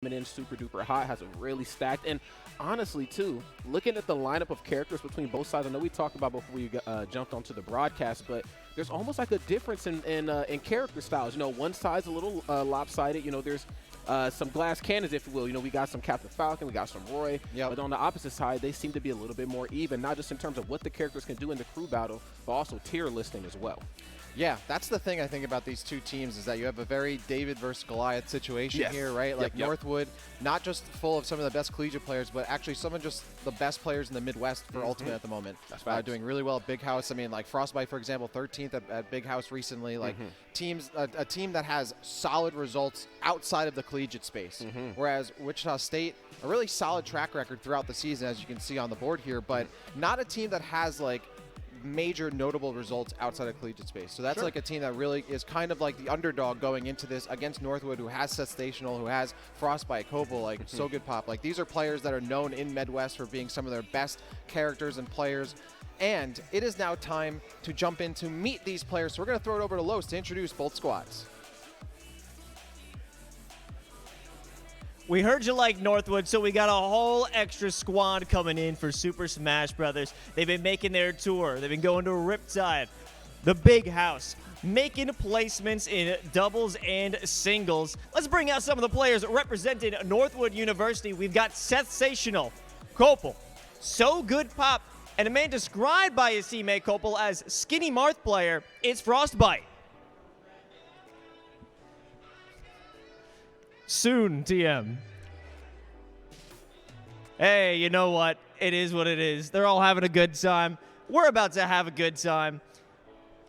in super duper hot, has a really stacked, and honestly too, looking at the lineup of characters between both sides, I know we talked about before we jumped onto the broadcast, but there's almost like a difference in character styles. You know, one side's a little lopsided. You know, there's some glass cannons, if you will. You know, we got some Captain Falcon, we got some Roy, but on the opposite side, they seem to be a little bit more even, not just in terms of what the characters can do in the crew battle, but also tier listing as well. Yeah, that's the thing I think about these two teams is that you have a very David versus Goliath situation here, right? Like Northwood, not just full of some of the best collegiate players, but actually some of just the best players in the Midwest for Ultimate at the moment. That's doing really well at Big House. I mean, like Frostbite, for example, 13th at Big House recently. Like teams, a team that has solid results outside of the collegiate space. Whereas Wichita State, a really solid track record throughout the season, as you can see on the board here, but not a team that has like major notable results outside of collegiate space. So that's like a team that really is kind of like the underdog going into this against Northwood, who has Sensational, who has Frostbite, Koval, like So Good Pop. Like these are players that are known in Midwest for being some of their best characters and players. And it is now time to jump in to meet these players. So we're going to throw it over to Los to introduce both squads. We heard you like Northwood, so we got a whole extra squad coming in for Super Smash Brothers. They've been making their tour. They've been going to Riptide, the Big House, making placements in doubles and singles. Let's bring out some of the players representing Northwood University. We've got Sensational, Kopel, So Good Pop, and a man described by his teammate Kopel as Skinny Marth player. It's Frostbite. Soon, TM. Hey, you know what? It is what it is. They're all having a good time. We're about to have a good time.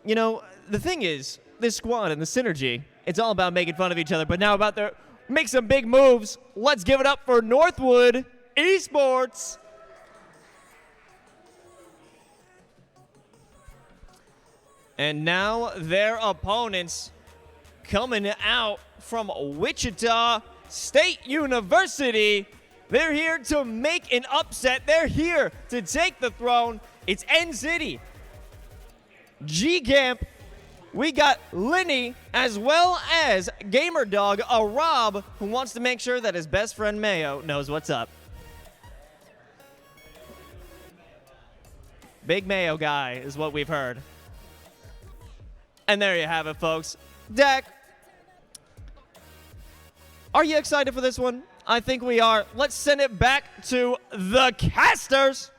You know, the thing is, this squad and the synergy, it's all about making fun of each other, but now about to make some big moves. Let's give it up for Northwood Esports. And now their opponents coming out from Wichita State University. They're here to make an upset. They're here to take the throne. It's N-City, G-Camp. We got Lenny as well as Gamer Dog, a Rob who wants to make sure that his best friend Mayo knows what's up. Big Mayo guy is what we've heard. And there you have it, folks. Dak, are you excited for this one? I think we are. Let's send it back to the casters.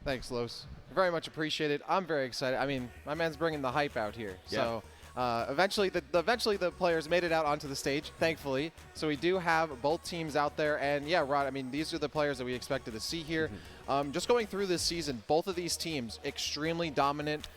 Thanks, Los. Very much appreciated. I'm very excited. I mean, my man's bringing the hype out here. So eventually the players made it out onto the stage, thankfully. So we do have both teams out there. And yeah, Rod, I mean, these are the players that we expected to see here. Just going through this season, both of these teams extremely dominant.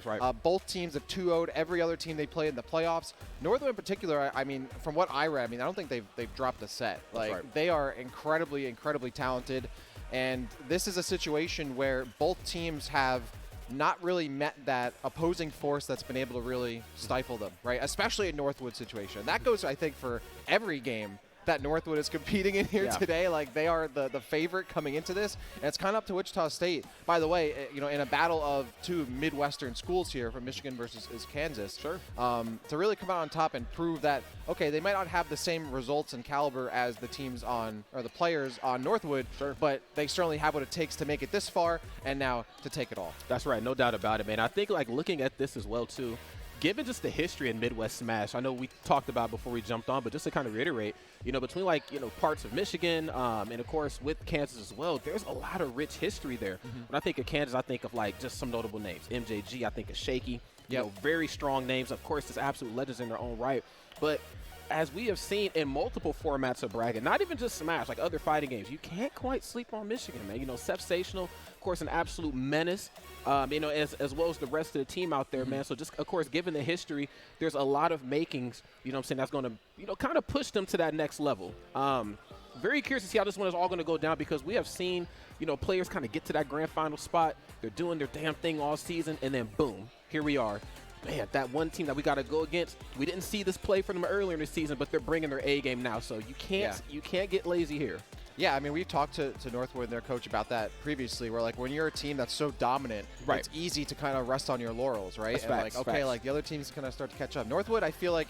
Both teams have 2-0'd every other team they played in the playoffs. Northwood in particular, I mean, from what I read, I mean, I don't think they've dropped a set. Like they are incredibly, incredibly talented. And this is a situation where both teams have not really met that opposing force that's been able to really stifle them, right? Especially in Northwood's situation. That goes, I think, for every game that Northwood is competing in here today. Like they are the favorite coming into this, and it's kind of up to Wichita State. By the way, you know, in a battle of two Midwestern schools here, from Michigan versus Kansas, to really come out on top and prove that okay, they might not have the same results and caliber as the teams on or the players on Northwood, but they certainly have what it takes to make it this far and now to take it all. That's right, no doubt about it, man. I think like looking at this as well too, given just the history in Midwest Smash, I know we talked about it before we jumped on, but just to kind of reiterate, you know, between like, you know, parts of Michigan and of course with Kansas as well, there's a lot of rich history there. When I think of Kansas, I think of like just some notable names. MJG, I think of Shaky, you know, very strong names. Of course, there's absolute legends in their own right. But as we have seen in multiple formats of bracket, not even just Smash, like other fighting games, you can't quite sleep on Michigan, man. You know, Sensational, of course, an absolute menace, you know, as well as the rest of the team out there, man. So just, of course, given the history, there's a lot of makings, you know what I'm saying, that's going to, you know, kind of push them to that next level. Very curious to see how this one is all going to go down because we have seen, you know, players kind of get to that grand final spot. They're doing their damn thing all season, and then boom, here we are. Man, that one team that we got to go against, we didn't see this play from them earlier in the season, but they're bringing their A game now. So you can't get lazy here. Yeah, I mean, we've talked to Northwood and their coach about that previously, where, like, when you're a team that's so dominant, it's easy to kind of rest on your laurels, right? That's and, facts, like, okay, like, the other teams kind of start to catch up. Northwood, I feel like,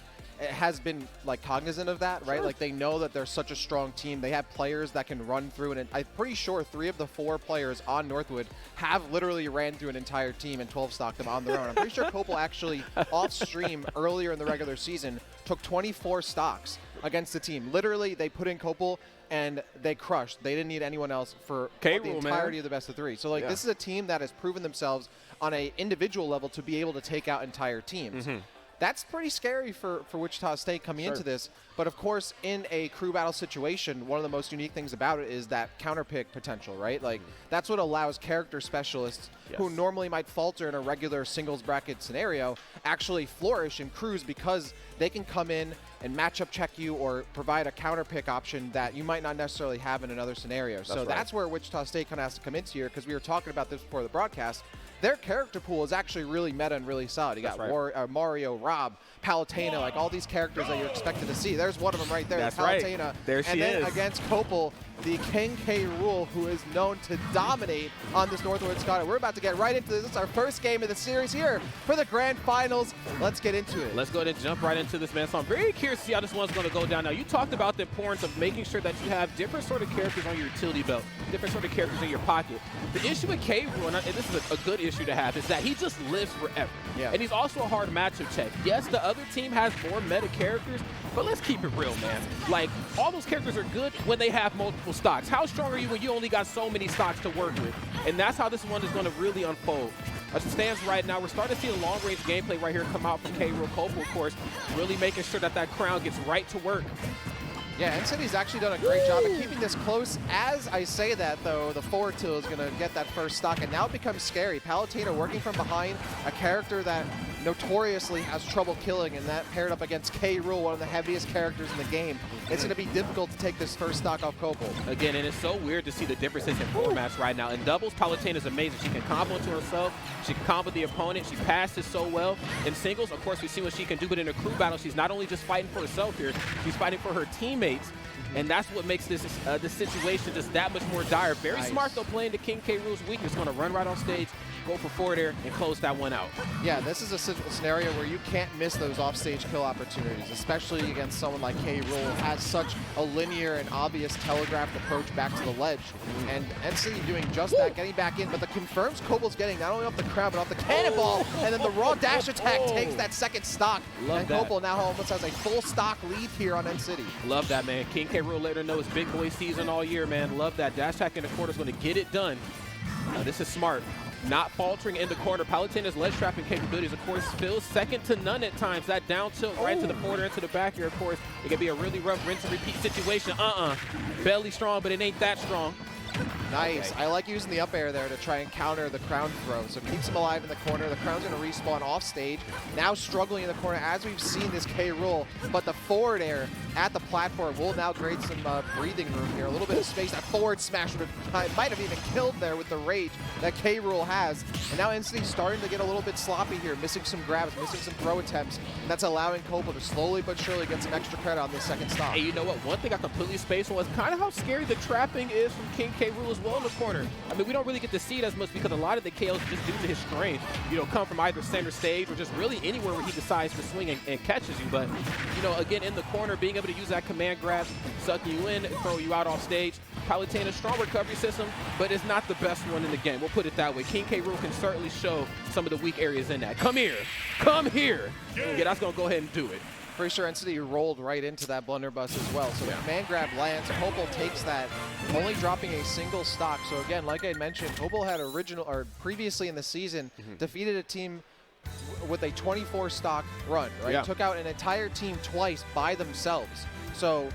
has been like cognizant of that, right? Sure. Like they know that they're such a strong team. They have players that can run through, and I'm pretty sure 3 of the 4 players on Northwood have literally ran through an entire team and 12 stocked them on their own. I'm pretty sure Copel actually off stream earlier in the regular season took 24 stocks against the team. Literally, they put in Copel and they crushed. They didn't need anyone else for the entirety of the best of 3. So like this is a team that has proven themselves on a individual level to be able to take out entire teams. That's pretty scary for Wichita State coming into this. But of course, in a crew battle situation, one of the most unique things about it is that counterpick potential, right? Like that's what allows character specialists who normally might falter in a regular singles bracket scenario actually flourish in crews, because they can come in and matchup check you or provide a counterpick option that you might not necessarily have in another scenario. That's where Wichita State kind of has to come into here, because we were talking about this before the broadcast. Their character pool is actually really meta and really solid. You got Mario, Rob, Palutena, like all these characters that you're expected to see. There's one of them right there, Palutena. There she is. And then against Copel, the King K. Rool, who is known to dominate on this Northwood squad. We're about to get right into this. This is our first game of the series here for the grand finals. Let's get into it. Let's go ahead and jump right into this, man. So I'm very curious to see how this one's going to go down. Now, you talked about the importance of making sure that you have different sort of characters on your utility belt, different sort of characters in your pocket. The issue with K. Rool, and this is a good issue to have, is that he just lives forever. And he's also a hard matchup check. Yes, the other team has more meta characters, but let's keep it real, man. Like, all those characters are good when they have multiple stocks. How strong are you when you only got so many stocks to work with? And that's how this one is going to really unfold. As it stands right now, we're starting to see a long-range gameplay right here come out from K. Rool. Copel, of course, really making sure that that crown gets right to work. Yeah, NCity's actually done a great job of keeping this close. As I say that, though, the forward tilt is going to get that first stock, and now it becomes scary. Palutena working from behind, a character that notoriously has trouble killing, and that paired up against K. Rool, one of the heaviest characters in the game. It's going to be difficult to take this first stock off Copel. Again, and it's so weird to see the differences in formats right now. In doubles, Palutena is amazing. She can combo to herself. She can combo the opponent. She passes so well. In singles, of course, we see what she can do, but in a crew battle, she's not only just fighting for herself here, she's fighting for her teammates. And that's what makes this situation just that much more dire. Very smart, though, playing to King K. Rool's weakness. Going to run right on stage, go for forward air, and close that one out. Yeah, this is a scenario where you can't miss those offstage kill opportunities, especially against someone like K. Rool, who has such a linear and obvious telegraphed approach back to the ledge. And NCity doing just that, getting back in, but the confirms Copel's getting not only off the crown, but off the cannonball, and then the raw dash attack takes that second stock. And Copel now almost has a full stock lead here on NCity. Love that, man. King K. Rool later know his big boy season all year, man. Love that. Dash attack in the corner is going to get it done. This is smart. Not faltering in the corner. Palutena's ledge trapping capabilities, of course, feels second to none at times. That down tilt right to the forward into the back here, of course. It can be a really rough rinse and repeat situation. Belly strong, but it ain't that strong. Nice. I like using the up air there to try and counter the crown throw. So keeps him alive in the corner. The crown's going to respawn off stage. Now struggling in the corner, as we've seen this K. Rool. But the forward air at the platform will now create some breathing room here. A little bit of space. That forward smash might have even killed there with the rage that K. Rool has. And now NCT's starting to get a little bit sloppy here, missing some grabs, missing some throw attempts. And that's allowing Copel to slowly but surely get some extra credit on this second stop. Hey, you know what? One thing I completely spaced on was kind of how scary the trapping is from King K. Rool as well in the corner. I mean, we don't really get to see it as much because a lot of the KOs, just due to his strength, come from either center stage or just really anywhere where he decides to swing and catches you. But, again, in the corner, being able to use that command grab, suck you in, throw you out off stage. Palutena's strong recovery system, but it's not the best one in the game. We'll put it that way. King K. Rool can certainly show some of the weak areas in that. Come here. Come here. Yeah, that's going to go ahead and do it. Pretty sure NCT rolled right into that blunderbuss as well. So the command grab lands. Copel takes that, only dropping a single stock. So again, like I mentioned, Copel had previously in the season defeated a team with a 24 stock run, right? Yeah. Took out an entire team twice by themselves. So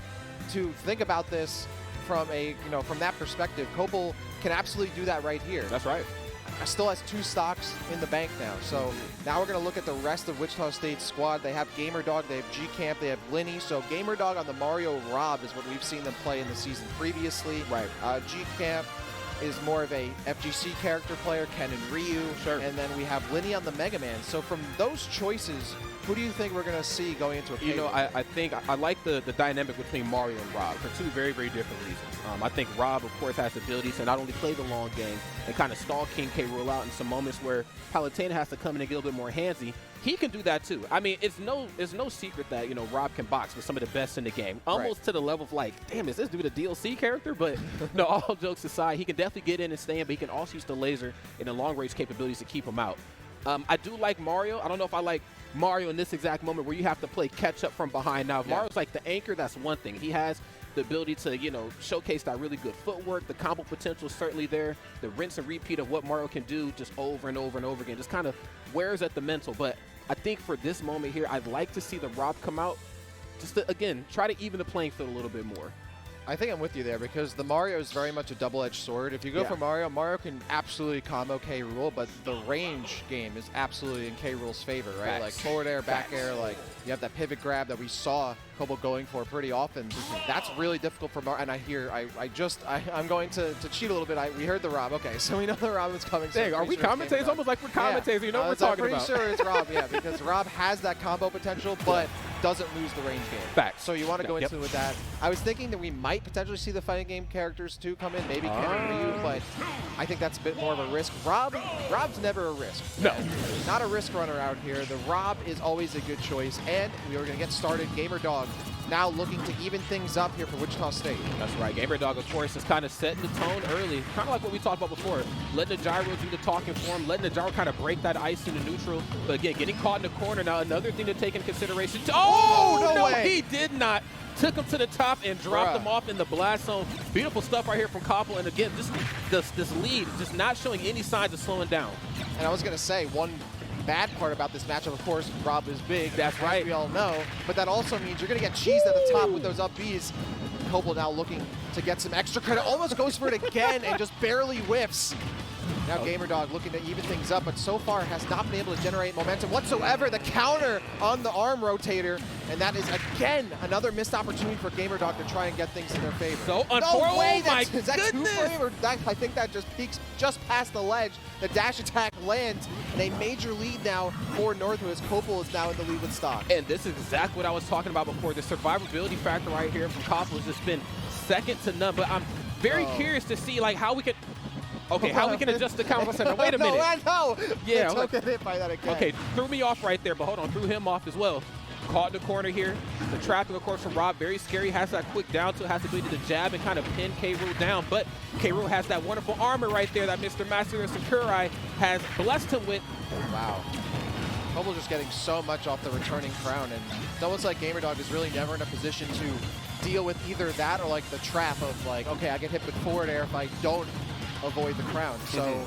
to think about this from from that perspective, Copel can absolutely do that right here. That's right. Still has 2 stocks in the bank now. So now we're going to look at the rest of Wichita State's squad. They have Gamerdog, they have G-Camp, they have Linny. So Gamerdog on the Mario Rob is what we've seen them play in the season previously. Right. G-Camp is more of a FGC character player, Ken and Ryu. Sure. And then we have Linny on the Mega Man. So from those choices, who do you think we're going to see going into a K? I think I like the dynamic between Mario and Rob for 2 very, very different reasons. I think Rob, of course, has the ability to not only play the long game and kind of stall King K. Rool out in some moments where Palutena has to come in and get a little bit more handsy. he can do that too. I mean, it's no secret that, you know, Rob can box with some of the best in the game. Almost to the level of like, damn, is this dude a DLC character? But no, all jokes aside, he can definitely get in and stay in, but he can also use the laser and the long range capabilities to keep him out. I do like Mario. I don't know if I like Mario in this exact moment where you have to play catch up from behind. Now, if Mario's like the anchor, that's one thing. He has the ability to, you know, showcase that really good footwork. The combo potential is certainly there. The rinse and repeat of what Mario can do just over and over and over again just kind of wears at the mental. But I think for this moment here, I'd like to see the Rob come out just to, again, try to even the playing field a little bit more. I think I'm with you there because the Mario is very much a double-edged sword. If you go for Mario, Mario can absolutely combo K. Rool, but the range game is absolutely in K. Rool's favor, right? Facts. Like forward air, back air, like you have that pivot grab that we saw Kobo going for pretty often. That's really difficult for Mario. And I'm going to cheat a little bit. We heard the Rob. Okay, so we know the Rob is coming. Dang, are we commentators? It's almost like we're commentators. You know what we're talking about. I'm pretty sure it's Rob, because Rob has that combo potential, but doesn't lose the range game. Facts. So you want to go into it with that. I was thinking that we might potentially see the fighting game characters too come in, maybe Ken and Ryu, but I think that's a bit more of a risk. Rob's never a risk. No. Not a risk runner out here. The Rob is always a good choice, and we are going to get started. Gamer Dog now looking to even things up here for Wichita State. That's right. Gamer Dog, of course, is kind of setting the tone early. Kind of like what we talked about before. Letting the gyro do the talking for him. Letting the gyro kind of break that ice into neutral. But again, getting caught in the corner. Now, another thing to take into consideration. Oh, no way. He did not. Took him to the top and dropped him off in the blast zone. Beautiful stuff right here from Koppel. And again, this lead just not showing any signs of slowing down. And I was going to say, one bad part about this matchup, of course, Rob is big. That's right. As we all know. But that also means you're going to get cheesed at the top with those up Bs. Koppel now looking to get some extra credit. Almost goes for it again and just barely whiffs. Now Gamer Dog looking to even things up, but so far has not been able to generate momentum whatsoever. The counter on the arm rotator, and that is again another missed opportunity for Gamer Dog to try and get things in their favor. So no way! Oh my Is that goodness! 2-frame or that, I think that just peaks just past the ledge. The dash attack lands, and a major lead now for Northwood as Koppel is now in the lead with stock. And this is exactly what I was talking about before. The survivability factor right here from Koppel has just been second to none. But I'm very curious to see like how we could. Okay, how we can adjust the counter center. Wait a minute. No, I know. Yeah. Took a hit by that again. Okay, threw me off right there, but hold on, threw him off as well. Caught in the corner here. The trapping, of course, from Rob, very scary. Has that quick down to, has the ability to jab and kind of pin K. Rool down. But K. Rool has that wonderful armor right there that Mr. Masaru Sakurai has blessed him with. Wow. Koppel just getting so much off the returning crown, and it's almost like Gamer Dog is really never in a position to deal with either that or like the trap of like, okay, I get hit with forward air if I don't avoid the crown. So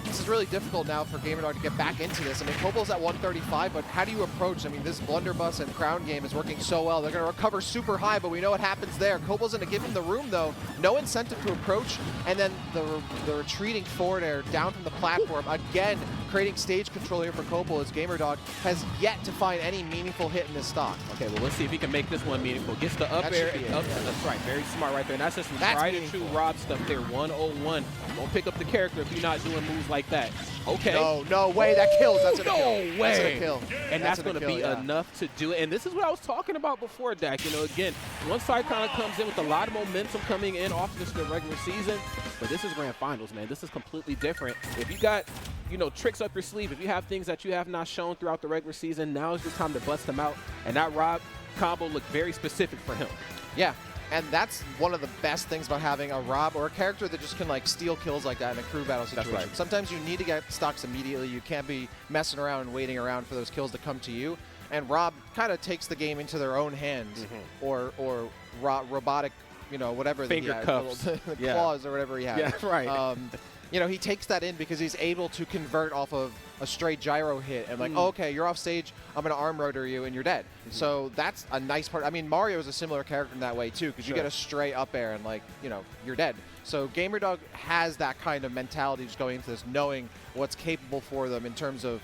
this is really difficult now for Gamer Dog to get back into this. I mean, Koppel's at 135, but how do you approach? I mean, this blunderbuss and crown game is working so well. They're going to recover super high, but we know what happens there. Koppel's going to give him the room, though. No incentive to approach, and then the retreating forward air down from the platform. Again, creating stage control here for Koppel as Gamer Dog has yet to find any meaningful hit in this stock. Okay, well, let's see if he can make this one meaningful. Gets the up air. That's right, very smart right there. And that's just some tried-and-true Rob stuff there, 101. Don't pick up the character if you're not doing moves like that. Okay. No way, that kills. That's a kill. No way. That's a kill. And that's going to be enough to do it. And this is what I was talking about before, Dak. You know, again, one side kind of comes in with a lot of momentum coming in off just the regular season. But this is grand finals, man. This is completely different. If you got, you know, tricks up your sleeve, if you have things that you have not shown throughout the regular season, now is the time to bust them out. And that Rob combo looked very specific for him. Yeah. And that's one of the best things about having a Rob or a character that just can like steal kills like that in a crew battle situation. That's right. Sometimes you need to get stocks immediately. You can't be messing around and waiting around for those kills to come to you. And Rob kind of takes the game into their own hands, or robotic, you know, whatever finger cuffs, claws or whatever he has. Yeah, right. You know, he takes that in because he's able to convert off of a straight gyro hit and like, oh, okay, you're off stage, I'm going to arm rotor you and you're dead. So that's a nice part. I mean, Mario is a similar character in that way too, because you get a straight up air and like, you know, you're dead. So Gamer Dog has that kind of mentality just going into this, knowing what's capable for them in terms of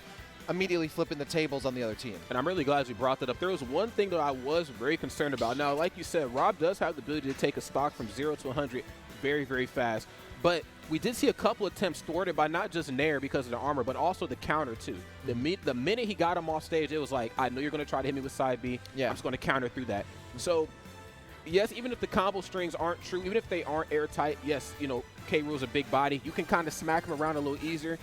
immediately flipping the tables on the other team. And I'm really glad you brought that up. There was one thing that I was very concerned about. Now, like you said, Rob does have the ability to take a stock from 0 to 100 very, very fast. But we did see a couple attempts thwarted by not just Nair because of the armor, but also the counter, too. The minute he got him off stage, it was like, I know you're going to try to hit me with side B. I'm just going to counter through that. So, yes, even if the combo strings aren't true, even if they aren't airtight, yes, you know, K. Rool's a big body. You can kind of smack him around a little easier.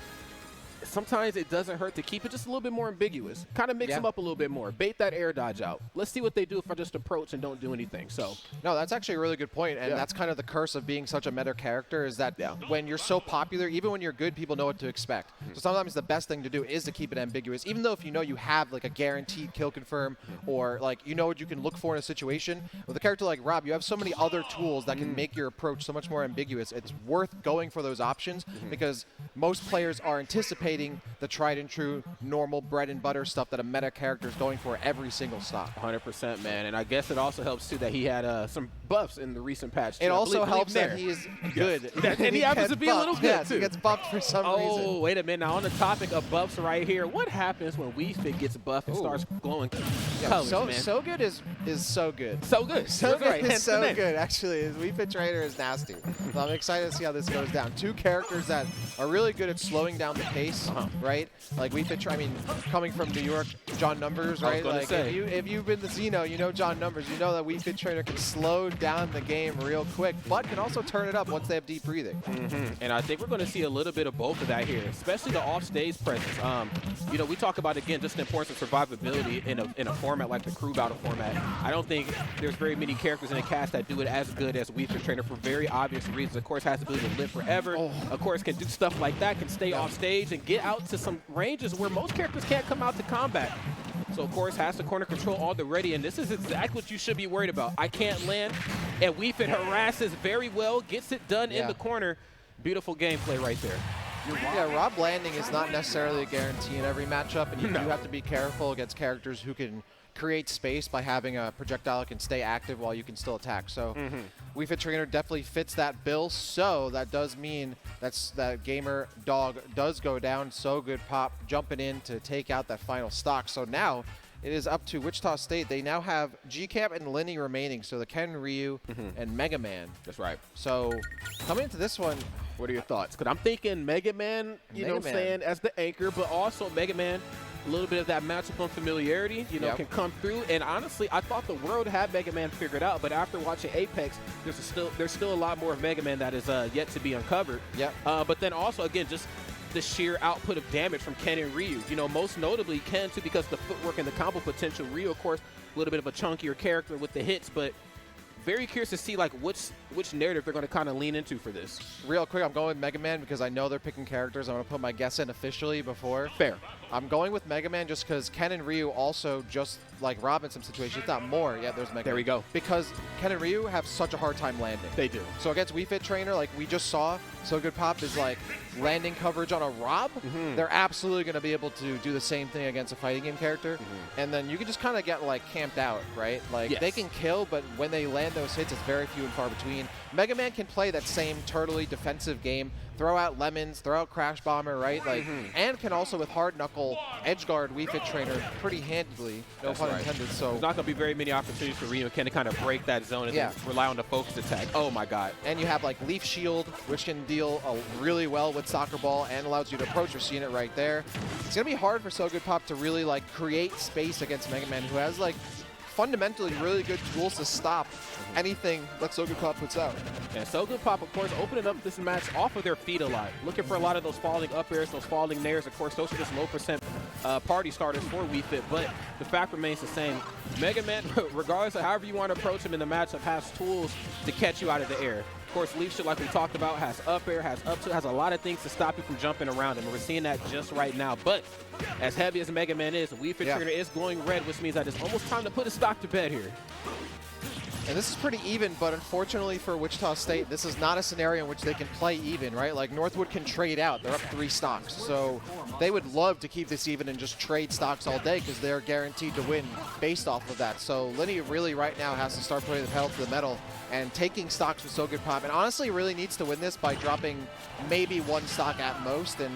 sometimes it doesn't hurt to keep it just a little bit more ambiguous. Kind of mix Yeah. them up a little bit more. Bait that air dodge out. Let's see what they do if I just approach and don't do anything. So No, that's actually a really good point, and Yeah. that's kind of the curse of being such a meta character is that Yeah. when you're so popular, even when you're good, people know what to expect. So sometimes the best thing to do is to keep it ambiguous, even though if you know you have like a guaranteed kill confirm or like you know what you can look for in a situation. With a character like Rob, you have so many other tools that can make your approach so much more ambiguous. It's worth going for those options because most players are anticipating the tried and true normal bread and butter stuff that a meta character is going for every single stock. 100%, man. And I guess it also helps, too, that he had some buffs in the recent patch, too. It I also believe helps that there. he is good. And he happens to be a little buffed. good, Yes, too. he gets buffed for some Oh, reason. wait a minute. Now, on the topic of buffs right here, what happens when Wii Fit gets buffed and Ooh. starts glowing Yeah, colors, so, man? so good is so good. So good. So That's good right. is Hence the so name. good, actually. Wii Fit Trainer is nasty. So I'm excited to see how this goes down. Two characters that are really good at slowing down the pace, right? Like Wii Fit I mean, coming from New York, John Numbers, I was right? gonna Like say. if you've been to Xeno, you know John Numbers. You know that Wii Fit Trainer can slow down the game real quick, but can also turn it up once they have deep breathing. And I think we're going to see a little bit of both of that here, especially the off-stage presence. You know, we talk about, again, just the importance of survivability in a format like the crew battle format. I don't think there's very many characters in the cast that do it as good as Wii Fit Trainer for very obvious reasons. Of course, has the ability to live forever. Of course, can do stuff like that, can stay off stage and get out to some ranges where most characters can't come out to combat. So, of course, has the corner control all the ready, and this is exactly what you should be worried about. I can't land, and Wii Fit harasses very well, gets it done in Yeah. the corner. Beautiful gameplay right there. Yeah, Rob landing is not necessarily a guarantee in every matchup, and you No. do have to be careful against characters who can create space by having a projectile that can stay active while you can still attack. So Wii Fit Trainer definitely fits that bill, so that does mean that Gamer Dog does go down. So good pop jumping in to take out that final stock. So now it is up to Wichita State. They now have G-Camp and Lenny remaining, so the Ken, Ryu, and Mega Man. That's right. So coming into this one, What are your thoughts? Because I'm thinking Mega Man, you know what I'm Mega Man. saying, as the anchor, but also Mega Man, a little bit of that matchup unfamiliarity, you know, Yep. can come through. And honestly, I thought the world had Mega Man figured out, but after watching Apex, there's still a lot more of Mega Man that is yet to be uncovered. Yep. But then also, again, just the sheer output of damage from Ken and Ryu. You know, most notably Ken, too, because the footwork and the combo potential. Ryu, of course, a little bit of a chunkier character with the hits, but very curious to see like which narrative they're going to kind of lean into for this. real quick, I'm going with Mega Man because I know they're picking characters. I'm going to put my guess in officially before. Fair. I'm going with Mega Man just because Ken and Ryu also, just like Rob in some situations, if not more, yeah, there's Mega There Man. we go. Because Ken and Ryu have such a hard time landing. They do. So against Wii Fit Trainer, like we just saw, So Good Pop is like landing coverage on a Rob. They're absolutely going to be able to do the same thing against a fighting game character. And then you can just kind of get like camped out, right? Like Yes. they can kill, but when they land those hits, it's very few and far between. Mega Man can play that same turtly defensive game, throw out lemons, throw out Crash Bomber, right? Like, and can also with hard knuckle edge guard Wii Fit Trainer pretty handedly. No That's pun right. intended. So. There's not going to be very many opportunities for Ryu and Ken to kind of break that zone and Yeah. then rely on the focus attack. Oh, my God. And you have like Leaf Shield, which can deal really well with Soccer Ball and allows you to approach. You're seeing it right there. It's going to be hard for So Good Pop to really like create space against Mega Man, who has like fundamentally really good tools to stop anything that So Good Pop puts out. And So Good Pop, of course, opening up this match off of their feet a lot. Looking for a lot of those falling up airs, those falling nairs. Of course, those are just low percent party starters for Wii Fit. But the fact remains the same. Mega Man, regardless of however you want to approach him in the matchup, has tools to catch you out of the air. Of course, Leaf Shield, like we talked about, has up air, has up tilt, has a lot of things to stop you from jumping around him. And we're seeing that just right now. But as heavy as Mega Man is, Wii Fit Trainer is glowing red, which means that it's almost time to put his stock to bed here. And this is pretty even, but unfortunately for Wichita State, this is not a scenario in which they can play even, right? Like Northwood can trade out. They're up 3 stocks. So they would love to keep this even and just trade stocks all day because they're guaranteed to win based off of that. So Lenny really right now has to start putting the pedal to the metal and taking stocks with So Good Pop. And honestly really needs to win this by dropping maybe 1 stock at most. And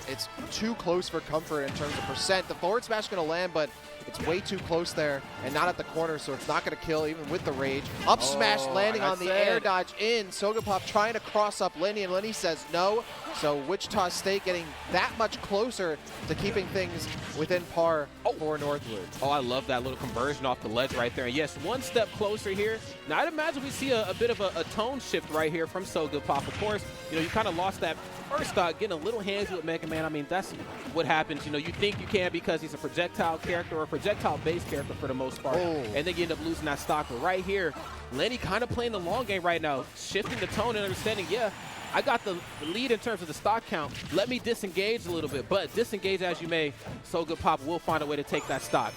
it's too close for comfort in terms of percent. The forward smash is going to land, but It's way too close there and not at the corner, so it's not going to kill even with the rage. Up smash landing on the air dodge in. Sogapop trying to cross up Lenny, and Lenny says no. So Wichita State getting that much closer to keeping things within par for Northwood. Oh, I love that little conversion off the ledge right there. And yes, one step closer here. Now, I'd imagine we see a bit of a tone shift right here from Sogapop. Of course, you know, you kind of lost that first stock, getting a little handsy with Mega Man. I mean, that's what happens. You know, you think you can because he's a projectile character or a projectile-based character for the most part, and then you end up losing that stock. But right here, Lenny kind of playing the long game right now, shifting the tone and understanding, yeah, I got the lead in terms of the stock count. Let me disengage a little bit, but disengage as you may, Sogapop will find a way to take that stock.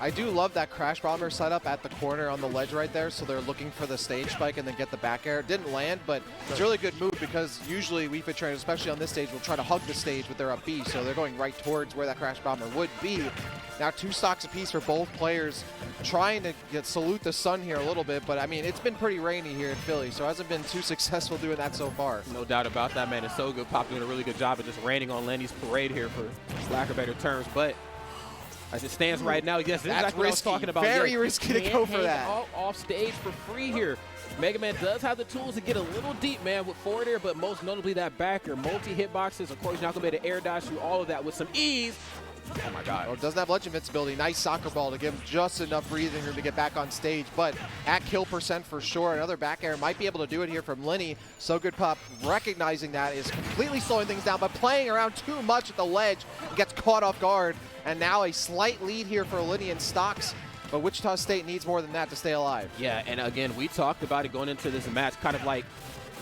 I do love that Crash Bomber setup at the corner on the ledge right there, so they're looking for the stage spike and then get the back air. It didn't land, but it's a really good move because usually Wii Fit trainers, especially on this stage, will try to hug the stage with their up B, so they're going right towards where that Crash Bomber would be. Now 2 stocks apiece for both players, trying to salute the sun here a little bit, but I mean, it's been pretty rainy here in Philly, so it hasn't been too successful doing that so far. No doubt about that, man. It's so good. Pop doing a really good job of just raining on Lenny's parade here, for lack of better terms. But as it stands right now, yes, this is exactly what I was talking about. Very risky to go for that. Off stage for free here. Mega Man does have the tools to get a little deep, man, with forward air, but most notably that back air. Multi-hitboxes. Of course, you're not going to be able to air dodge through all of that with some ease. Oh, my God. Oh, doesn't have ledge invincibility. Nice soccer ball to give him just enough breathing room to get back on stage. But at kill percent for sure. Another back air might be able to do it here from Lenny. So good Pop recognizing that is completely slowing things down, but playing around too much at the ledge. Gets caught off guard. And now a slight lead here for Lenny in stocks. But Wichita State needs more than that to stay alive. Yeah, and again, we talked about it going into this match, kind of like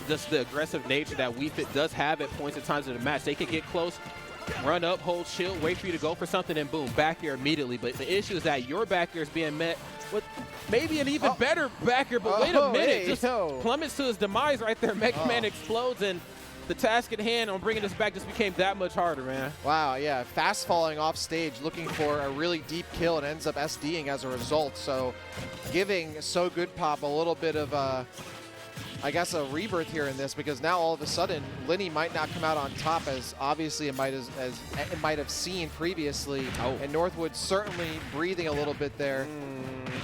just the aggressive nature that Wii Fit does have at points in times of the match. They can get close, run up, hold shield, wait for you to go for something, and boom, back air immediately. But the issue is that your back air is being met with maybe an even better back air, but wait a minute, just plummets to his demise right there. Mega Man explodes, and the task at hand on bringing this back just became that much harder, man. Wow, yeah, fast falling off stage, looking for a really deep kill, and ends up SDing as a result. So giving So Good Pop a little bit of I guess a rebirth here in this, because now all of a sudden Lenny might not come out on top as obviously it might have seen previously. And Northwood certainly breathing a little bit there.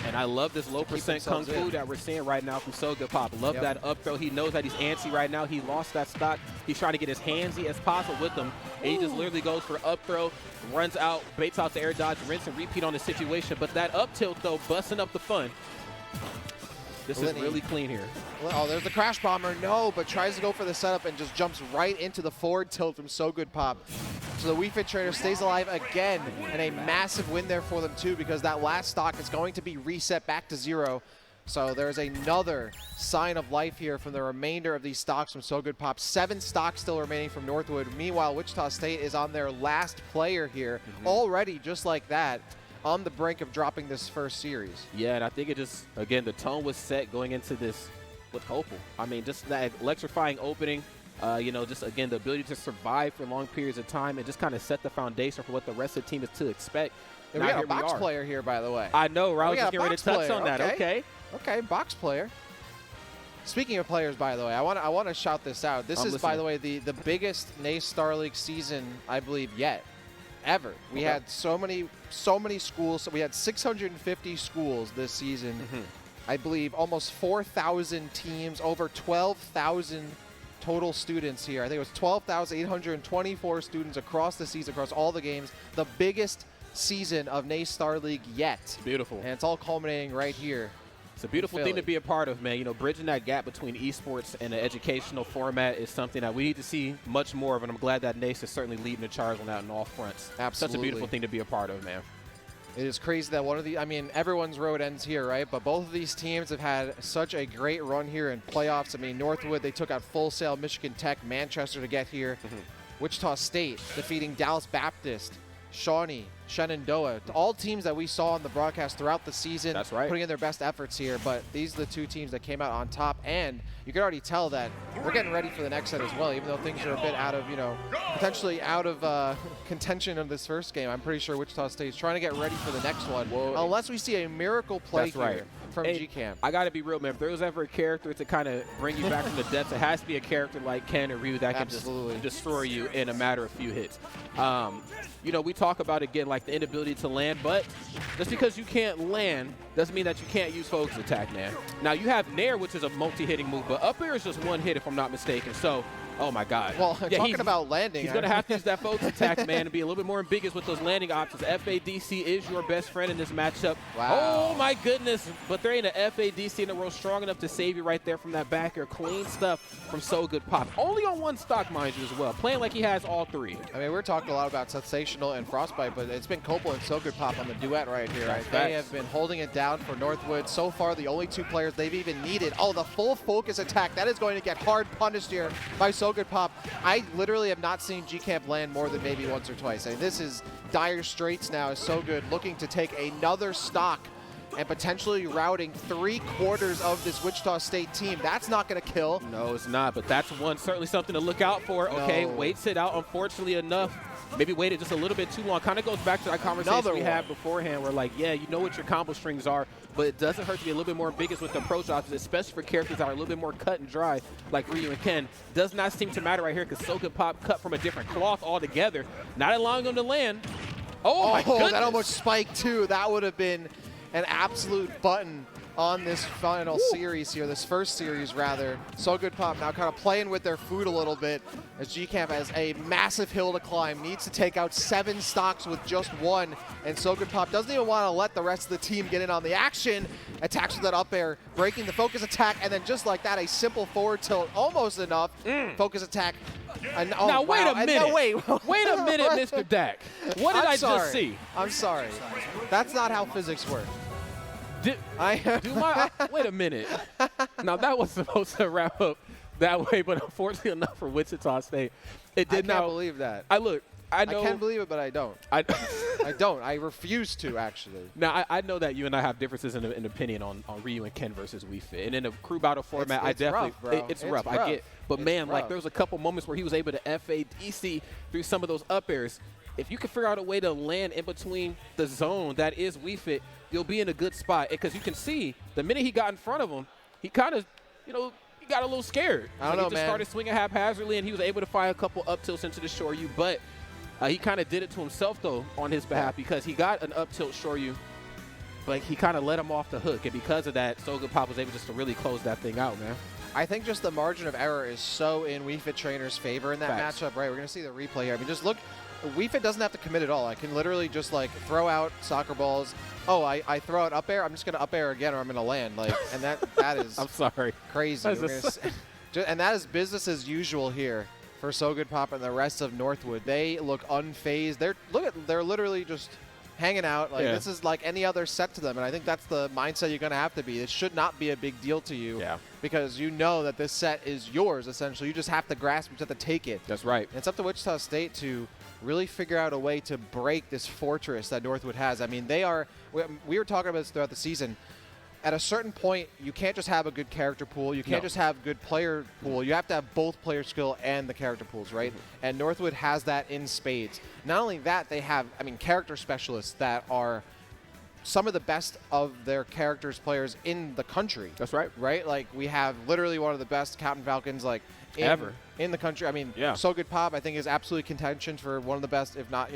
And I love this low percent kung fu that we're seeing right now from So Good Pop. Love that up throw. He knows that he's antsy right now. He lost that stock. He's trying to get as handsy as possible with them. And he just literally goes for up throw, runs out, baits out the air dodge, rinse and repeat on the situation. But that up tilt though, busting up the fun. This is really clean here. Oh, there's the Crash Bomber. No, but tries to go for the setup and just jumps right into the forward tilt from So Good Pop. So the Wii Fit trainer stays alive again, and a massive win there for them too, because that last stock is going to be reset back to 0. So there's another sign of life here from the remainder of these stocks from So Good Pop. 7 stocks still remaining from Northwood. Meanwhile, Wichita State is on their last player here already, just like that, on the brink of dropping this first series. Yeah, and I think it just, again, the tone was set going into this with Copel. I mean, just that electrifying opening, you know, just, again, the ability to survive for long periods of time and just kind of set the foundation for what the rest of the team is to expect. And we got a box player here, by the way. I know, right? I was just getting ready to touch on that. Okay. Okay, box player. Speaking of players, by the way, I want to shout this out. This is, by the way, the biggest NACE Starleague season, I believe, yet. Ever. We had so many schools. So we had 650 schools this season. I believe almost 4,000 teams, over 12,000 total students here. I think it was 12,824 students across the season, across all the games. The biggest season of NACE Starleague yet. Beautiful. And it's all culminating right here. It's a beautiful thing to be a part of, man. You know, bridging that gap between esports and the educational format is something that we need to see much more of, and I'm glad that NACE is certainly leading the charge on that on all fronts. Absolutely. Such a beautiful thing to be a part of, man. It is crazy that one of the, I mean, everyone's road ends here, right? But both of these teams have had such a great run here in playoffs. I mean, Northwood, they took out Full Sail, Michigan Tech, Manchester to get here. Wichita State defeating Dallas Baptist, Shawnee, Shenandoah, all teams that we saw on the broadcast throughout the season. That's right. Putting in their best efforts here, but these are the 2 teams that came out on top, and you can already tell that we're getting ready for the next set as well, even though things are a bit out of, you know, potentially out of contention of this first game. I'm pretty sure Wichita State is trying to get ready for the next one, unless we see a miracle play here from GCAM. I got to be real, man. If there was ever a character to kind of bring you back from the depths, it has to be a character like Ken or Ryu that can just destroy you in a matter of few hits. You know, we talk about, again, like the inability to land, but just because you can't land doesn't mean that you can't use focus attack, man. Now, you have Nair, which is a multi-hitting move, but up air is just one hit, if I'm not mistaken. So, oh, my God. Well, yeah, talking about landing. He's going to have to use that focus attack, man, and be a little bit more ambiguous with those landing options. FADC is your best friend in this matchup. Wow. Oh, my goodness. But there ain't an FADC in the world strong enough to save you right there from that back air. Clean stuff from So Good Pop. Only on one stock, mind you, as well. Playing like he has all three. I mean, we're talking a lot about Sensational and Frostbite, but it's been Copel and So Good Pop on the duet right here. Right? They have been holding it down for Northwood. So far, the only two players they've even needed. Oh, the full focus attack. That is going to get hard punished here by So Good Pop. I literally have not seen G-Camp land more than maybe once or twice. I mean, this is dire straits now. Is So Good looking to take another stock and potentially routing 3/4 of this Wichita State team. That's not going to kill. No, it's not, but that's certainly something to look out for. Okay, No. waits it out, unfortunately enough. Maybe waited just a little bit too long. Kind of goes back to that conversation we had beforehand where, like, yeah, you know what your combo strings are, but it doesn't hurt to be a little bit more ambiguous with the approach options, especially for characters that are a little bit more cut and dry, like Ryu and Ken. Does not seem to matter right here because So Good Pop cut from a different cloth altogether, not allowing them to land. Oh, my goodness. That almost spiked, too. That would have been an absolute button on this final series here, this first series rather. So Good Pop now kind of playing with their food a little bit as G-Camp has a massive hill to climb, needs to take out 7 stocks with just 1, and So Good Pop doesn't even want to let the rest of the team get in on the action. Attacks with that up air, breaking the focus attack, and then just like that, a simple forward tilt, almost enough. Focus attack. And, now, wait a minute. Wait a minute, Mr. Dak. What did I just see? I'm sorry. That's not how physics work. Wait a minute. Now, that was supposed to wrap up that way, but unfortunately enough for Wichita State, it did not. I can't believe that. I know. I can believe it, but I don't. I don't. I refuse to, actually. Now, I know that you and I have differences in opinion on Ryu and Ken versus Wii Fit. And in a crew battle format, it's rough, bro. It's rough. I get. But, man, like, there was a couple moments where he was able to FADC through some of those up airs. If you can figure out a way to land in between the zone that is Wii Fit, you'll be in a good spot. Because you can see the minute he got in front of him, he kind of, he got a little scared. I don't know, he just started swinging haphazardly, and he was able to fire a couple up tilts into the Shoryu. But he kind of did it to himself, though, on his behalf because he got an up tilt Shoryu, but he kind of let him off the hook. And because of that, So Good Pop was able just to really close that thing out, man. I think just the margin of error is so in Wii Fit Trainer's favor in that Facts. matchup. Right, we're going to see the replay here. I mean, just look. Wii Fit doesn't have to commit at all. I can literally just, like, throw out soccer balls. Oh, I throw out up air. I'm just going to up air again or I'm going to land. Like, and that is I'm sorry. Crazy. And that is business as usual here for So Good Pop and the rest of Northwood. They look unfazed. They're literally just hanging out. Like, this is like any other set to them, and I think that's the mindset you're going to have to be. It should not be a big deal to you because you know that this set is yours, essentially. You just have to grasp it. You have to take it. That's right. And it's up to Wichita State to really figure out a way to break this fortress that Northwood has. I mean, we were talking about this throughout the season. At a certain point, you can't just have a good character pool. You can't just have good player pool. You have to have both player skill and the character pools, right? And Northwood has that in spades. Not only that, they have, character specialists that are some of the best of their characters players in the country. That's right. Right? Like, we have literally one of the best Captain Falcons, like, ever in the country. So Good Pop, I think, is absolutely contention for one of the best, if not,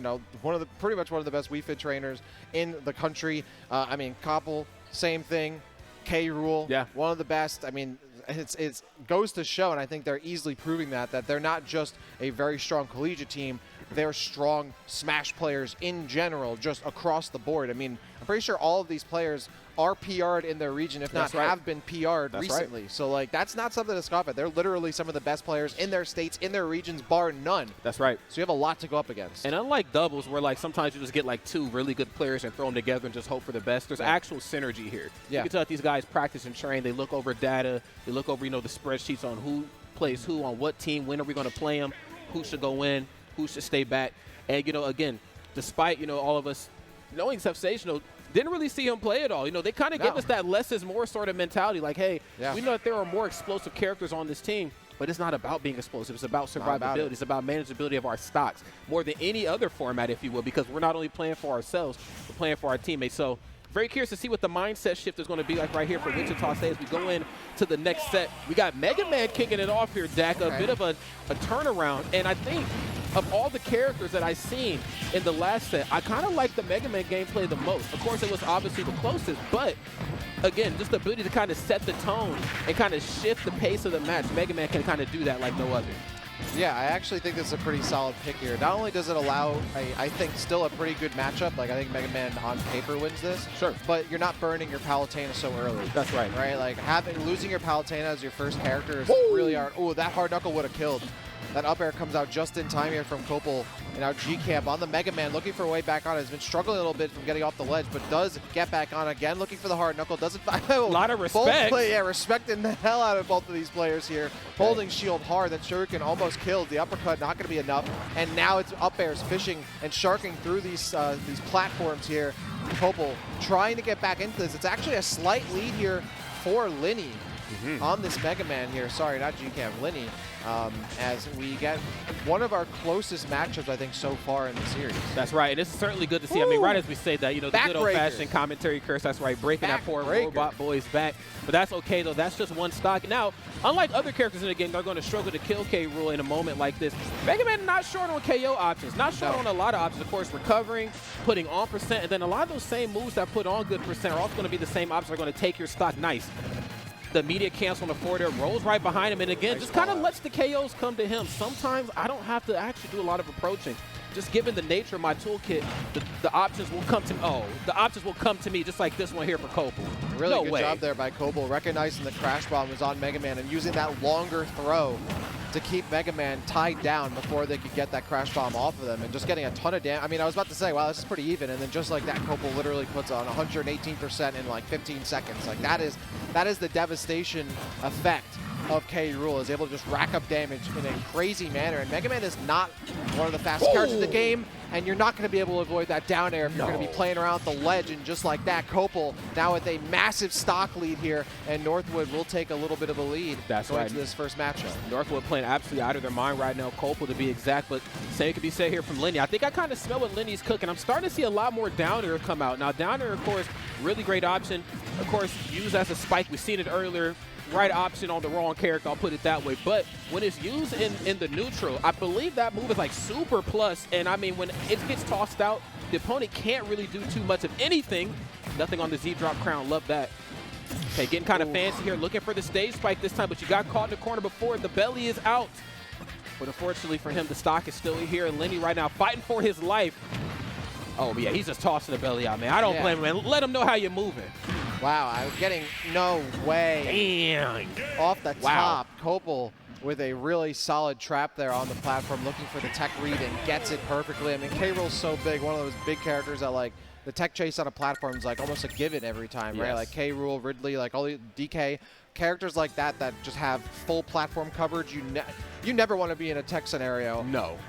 pretty much one of the best Wii Fit trainers in the country. Koppel, same thing. K-Rule, one of the best. It goes to show, and I think they're easily proving that they're not just a very strong collegiate team. They're strong Smash players in general, just across the board. I'm pretty sure all of these players are PR'd in their region, if not have been PR'd recently. Right. So, like, that's not something to scoff at. They're literally some of the best players in their states, in their regions, bar none. That's right. So you have a lot to go up against. And unlike doubles, where, like, sometimes you just get, like, 2 really good players and throw them together and just hope for the best, there's actual synergy here. You can tell that these guys practice and train. They look over data. They look over, the spreadsheets on who plays who on what team, when are we going to play them, who should go in, who should stay back. And, again, despite, all of us knowing Sensational, didn't really see him play at all. They kind of gave us that less is more sort of mentality. Like, hey, we know that there are more explosive characters on this team, but it's not about being explosive. It's about survivability. It's about manageability of our stocks more than any other format, if you will, because we're not only playing for ourselves, we're playing for our teammates. So very curious to see what the mindset shift is going to be like right here for Wichita State as we go in to the next set. We got Mega Man kicking it off here, Dak. A bit of a turnaround, and I think of all the characters that I've seen in the last set, I kind of like the Mega Man gameplay the most. Of course, it was obviously the closest, but again, just the ability to kind of set the tone and kind of shift the pace of the match. Mega Man can kind of do that like no other. Yeah, I actually think this is a pretty solid pick here. Not only does it allow, I think, still a pretty good matchup. Like, I think Mega Man on paper wins this. Sure. But you're not burning your Palutena so early. That's right. Right? Like, losing your Palutena as your first character is really hard. Oh, that hard knuckle would have killed. That up air comes out just in time here from Kopel. And now G-Camp on the Mega Man, looking for a way back on. Has been struggling a little bit from getting off the ledge, but does get back on again, looking for the hard knuckle. Doesn't find a lot of respect. Respecting the hell out of both of these players here. Okay. Holding shield hard. That Shuriken almost killed. The uppercut not going to be enough. And now it's up airs fishing and sharking through these platforms here. Kopel trying to get back into this. It's actually a slight lead here for Linny. On this Mega Man here. Sorry, not G-Camp, Linny. As we get one of our closest matchups, I think, so far in the series. That's right, and it's certainly good to see. I mean, right as we say that, you know, the good old-fashioned commentary curse, that's right, breaking that poor robot boy's back. But that's okay, though. That's just one stock. Now, unlike other characters in the game, they're going to struggle to kill K. Rool in a moment like this. Mega Man not short on KO options, not short on a lot of options. Of course, recovering, putting on percent, and then a lot of those same moves that put on good percent are also going to be the same options that are going to take your stock nice. The immediate cancel on the forward air, rolls right behind him, and again, just kind of lets the KOs come to him. Sometimes I don't have to actually do a lot of approaching. Just given the nature of my toolkit, the options will come to me. Oh, the options will come to me just like this one here for Kopel. Really good job there by Kopel, recognizing the crash bomb was on Mega Man and using that longer throw to keep Mega Man tied down before they could get that crash bomb off of them, and just getting a ton of damage. I mean, I was about to say, wow, this is pretty even, and then just like that, Kopel literally puts on 118% in like 15 seconds. Like that is the devastation effect of K. Rool, is able to just rack up damage in a crazy manner. And Mega Man is not one of the fastest characters in the game, and you're not going to be able to avoid that down air if you're going to be playing around with the ledge. And just like that, Kopel now with a massive stock lead here, and Northwood will take a little bit of a lead going into this first matchup. Northwood playing absolutely out of their mind right now, Kopel to be exact, but same could be said here from Linny. I think I kind of smell what Linny's cooking. I'm starting to see a lot more down air come out. Now, down air, of course, really great option. Of course, used as a spike. We've seen it earlier. Right option on the wrong character, I'll put it that way. But when it's used in the neutral, I believe that move is like super plus. And I mean, when it gets tossed out, the opponent can't really do too much of anything. Nothing on the Z-drop crown, love that. Okay, getting kind of fancy here, looking for the stage spike this time, but you got caught in the corner before. The belly is out. But unfortunately for him, the stock is still here. And Linny right now fighting for his life. Oh, yeah, he's just tossing the belly out, man. I don't blame him, man. Let him know how you're moving. Wow, I was getting no way. Damn. Off the top, Kopel with a really solid trap there on the platform, looking for the tech read and gets it perfectly. I mean, K. Rool's so big, one of those big characters that like the tech chase on a platform is like almost a given every time, right? Like K. Rool, Ridley, like all the DK characters like that just have full platform coverage. You never want to be in a tech scenario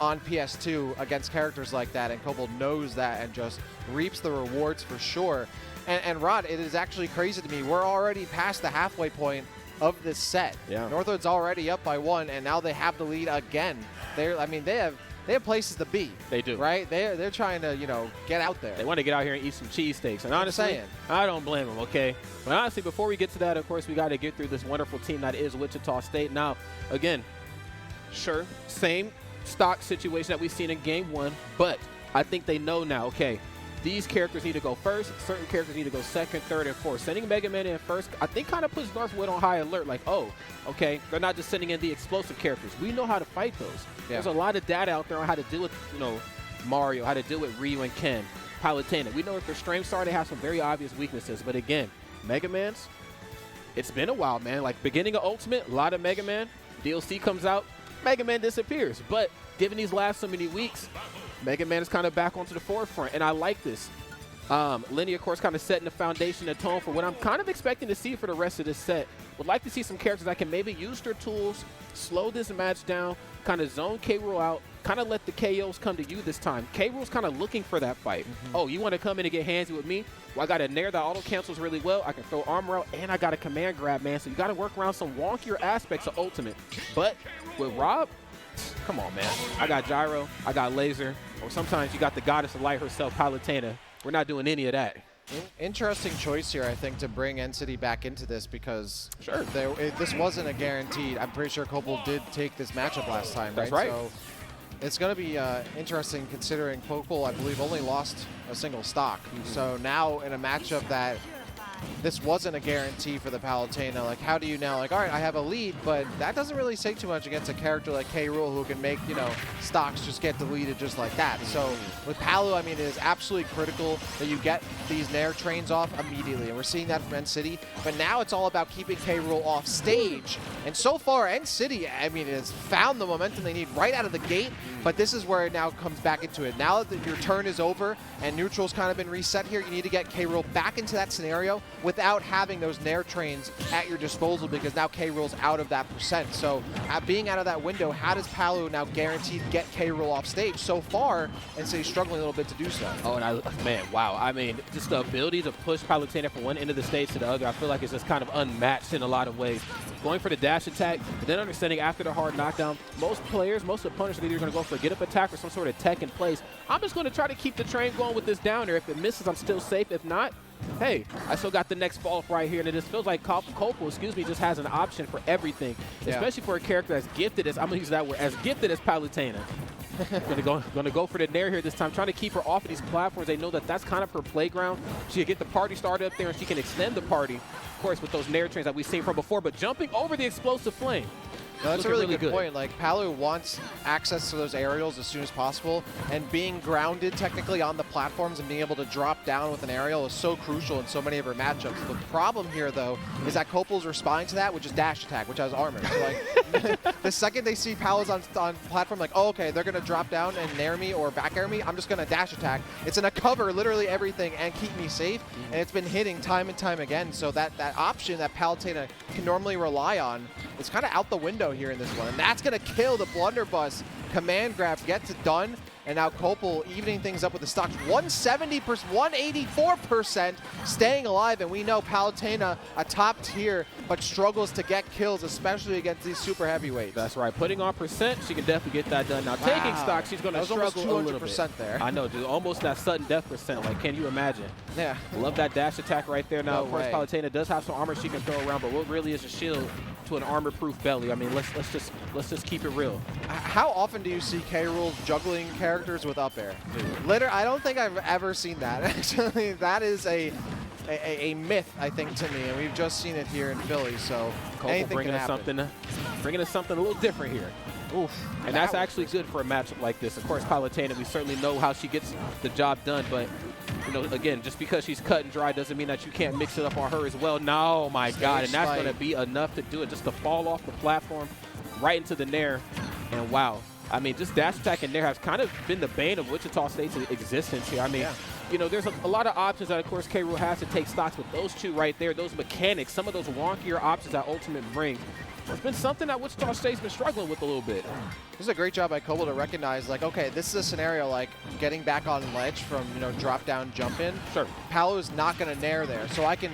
on PS2 against characters like that, and Kopel knows that and just reaps the rewards for sure. And Rod, it is actually crazy to me. We're already past the halfway point of this set. Yeah. Northwood's already up by 1, and now they have the lead again. They have places to be. They do. Right? They're trying to, get out there. They want to get out here and eat some cheesesteaks. And honestly, I don't blame them, okay? But honestly, before we get to that, of course, we got to get through this wonderful team that is Wichita State. Now, again, sure, same stock situation that we've seen in Game 1, but I think they know now, okay, these characters need to go first. Certain characters need to go second, third, and fourth. Sending Mega Man in first, I think, kind of puts Northwood on high alert. Like, oh, okay, they're not just sending in the explosive characters. We know how to fight those. Yeah. There's a lot of data out there on how to deal with, Mario, how to deal with Ryu and Ken, Palutena. We know what their strengths are. They have some very obvious weaknesses. But again, Mega Man's, it's been a while, man. Like, beginning of Ultimate, a lot of Mega Man. DLC comes out, Mega Man disappears. But given these last so many weeks, Mega Man is kind of back onto the forefront, and I like this. Linny, of course, kind of setting the foundation and tone for what I'm kind of expecting to see for the rest of this set. Would like to see some characters that can maybe use their tools, slow this match down, kind of zone K. Rool out, kind of let the KOs come to you this time. K. Rool's kind of looking for that fight. Oh, you want to come in and get handsy with me? Well, I got a Nair that auto-cancels really well. I can throw armor out, and I got a command grab, man. So you got to work around some wonkier aspects of Ultimate. But with Rob, come on, man. I got gyro, I got laser, or sometimes you got the goddess of light herself, Palutena. We're not doing any of that. Interesting choice here, I think, to bring NCity back into this, because this wasn't a guaranteed. I'm pretty sure Kopel did take this matchup last time, right? That's right. So It's going to be interesting considering Popol, I believe, only lost a single stock. So now in a matchup that this wasn't a guarantee for the Palutena, like how do you now, like, all right, I have a lead, but that doesn't really say too much against a character like K. Rool who can make, you know, stocks just get deleted just like that. So with Palu, I mean, it is absolutely critical that you get these Nair trains off immediately, and we're seeing that from NCity, but now it's all about keeping K. Rool off stage. And so far, NCity, I mean, has found the momentum they need right out of the gate, but this is where it now comes back into it. Now that your turn is over and neutral's kind of been reset here, you need to get K. Rool back into that scenario without having those Nair trains at your disposal, because now K. Rool's out of that percent. So being out of that window, how does Palu now guarantee to get K. Rool off stage? So far, NCT's struggling a little bit to do so. Oh, and man, wow. I mean, just the ability to push Palutena from one end of the stage to the other, I feel like it's just kind of unmatched in a lot of ways. Going for the dash attack, but then understanding after the hard knockdown, most players, most opponents are either going to go for a get-up attack or some sort of tech in place. I'm just going to try to keep the train going with this down there. If it misses, I'm still safe. If not, hey, I still got the next fall right here, and it just feels like Copel, just has an option for everything, especially for a character as gifted as, I'm going to use that word, as gifted as Palutena. Gonna go for the Nair here this time, trying to keep her off of these platforms. They know that that's kind of her playground. She can get the party started up there, and she can extend the party, of course, with those Nair trains that we've seen from before, but jumping over the explosive flame. No, that's a really good point. Like, Palu wants access to those aerials as soon as possible, and being grounded technically on the platforms and being able to drop down with an aerial is so crucial in so many of her matchups. The problem here, though, is that Copel's responding to that, which is dash attack, which has armor. So, like, the second they see Palu's on platform, like, oh, okay, they're going to drop down and nair me or back air me, I'm just going to dash attack. It's going to cover literally everything and keep me safe, and it's been hitting time and time again. So that option that Palutena can normally rely on is kind of out the window here in this one, and that's going to kill the blunderbuss. Command grab gets it done, and now Copel evening things up with the stocks. 170%, 184% staying alive, and we know Palutena a top tier, but struggles to get kills, especially against these super heavyweights. That's right. Putting on percent, she can definitely get that done. Now, taking stock, she's going to struggle a little bit. There. I know, dude, almost that sudden death percent. Like, can you imagine? Yeah. Love that dash attack right there. Now, No of course, way. Palutena does have some armor she can throw around, but what really is a shield to an armor-proof belly? I mean, let's just keep it real. How often do you see K. Rool juggling characters with up air? Literally, I don't think I've ever seen that. Actually, that is a myth, I think, to me, and we've just seen it here in Philly. So anything bringing can us happen. something a little different here. Oof, and that's actually good for a matchup like this. Of course, Palutena, we certainly know how she gets the job done, but you know, again, just because she's cut and dry doesn't mean that you can't mix it up on her as well. No, my God, and that's going to be enough to do it, just to fall off the platform right into the Nair, and wow. I mean, just dash attack and Nair has kind of been the bane of Wichita State's existence here. I mean, you know, there's a lot of options that, of course, K. Rool has to take stocks, but those two right there, those mechanics, some of those wonkier options that Ultimate bring, it's been something that Wichita State's been struggling with a little bit. This is a great job by Copel to recognize, like, okay, this is a scenario like getting back on ledge from, you know, drop down, jump in. Sure. Palu's not going to nair there, so I can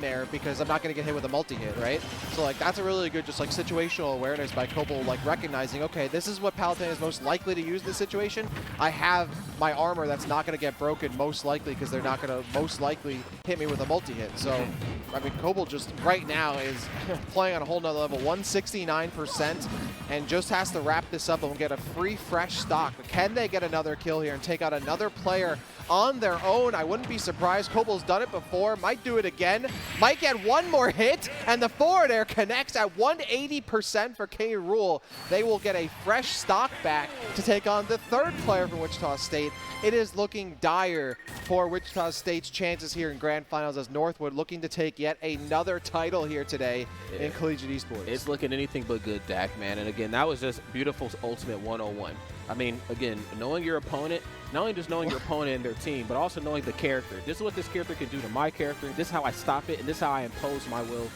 nair because I'm not going to get hit with a multi-hit, right? So, like, that's a really good just, like, situational awareness by Copel, like, recognizing, okay, this is what Palutena is most likely to use in this situation. I have my armor that's not going to get broken most likely because they're not going to most likely hit me with a multi-hit. So, I mean, Copel just right now is playing on a whole nother level, 169%, and just has to wrap this up and get a free, fresh stock. Can they get another kill here and take out another player on their own? I wouldn't be surprised. Copel's done it before, might do it again, might get one more hit, and the forward air connects at 180% for K. Rool. They will get a fresh stock back to take on the third player from Wichita State. It is looking dire for Wichita State's chances here in Grand Finals as Northwood looking to take yet another title here today in collegiate esports. It's looking anything but good, Dak, man. And again, that was just beautiful Ultimate 101. I mean, again, knowing your opponent, not only just knowing your opponent and their team, but also knowing the character. This is what this character can do to my character. This is how I stop it, and this is how I impose my will.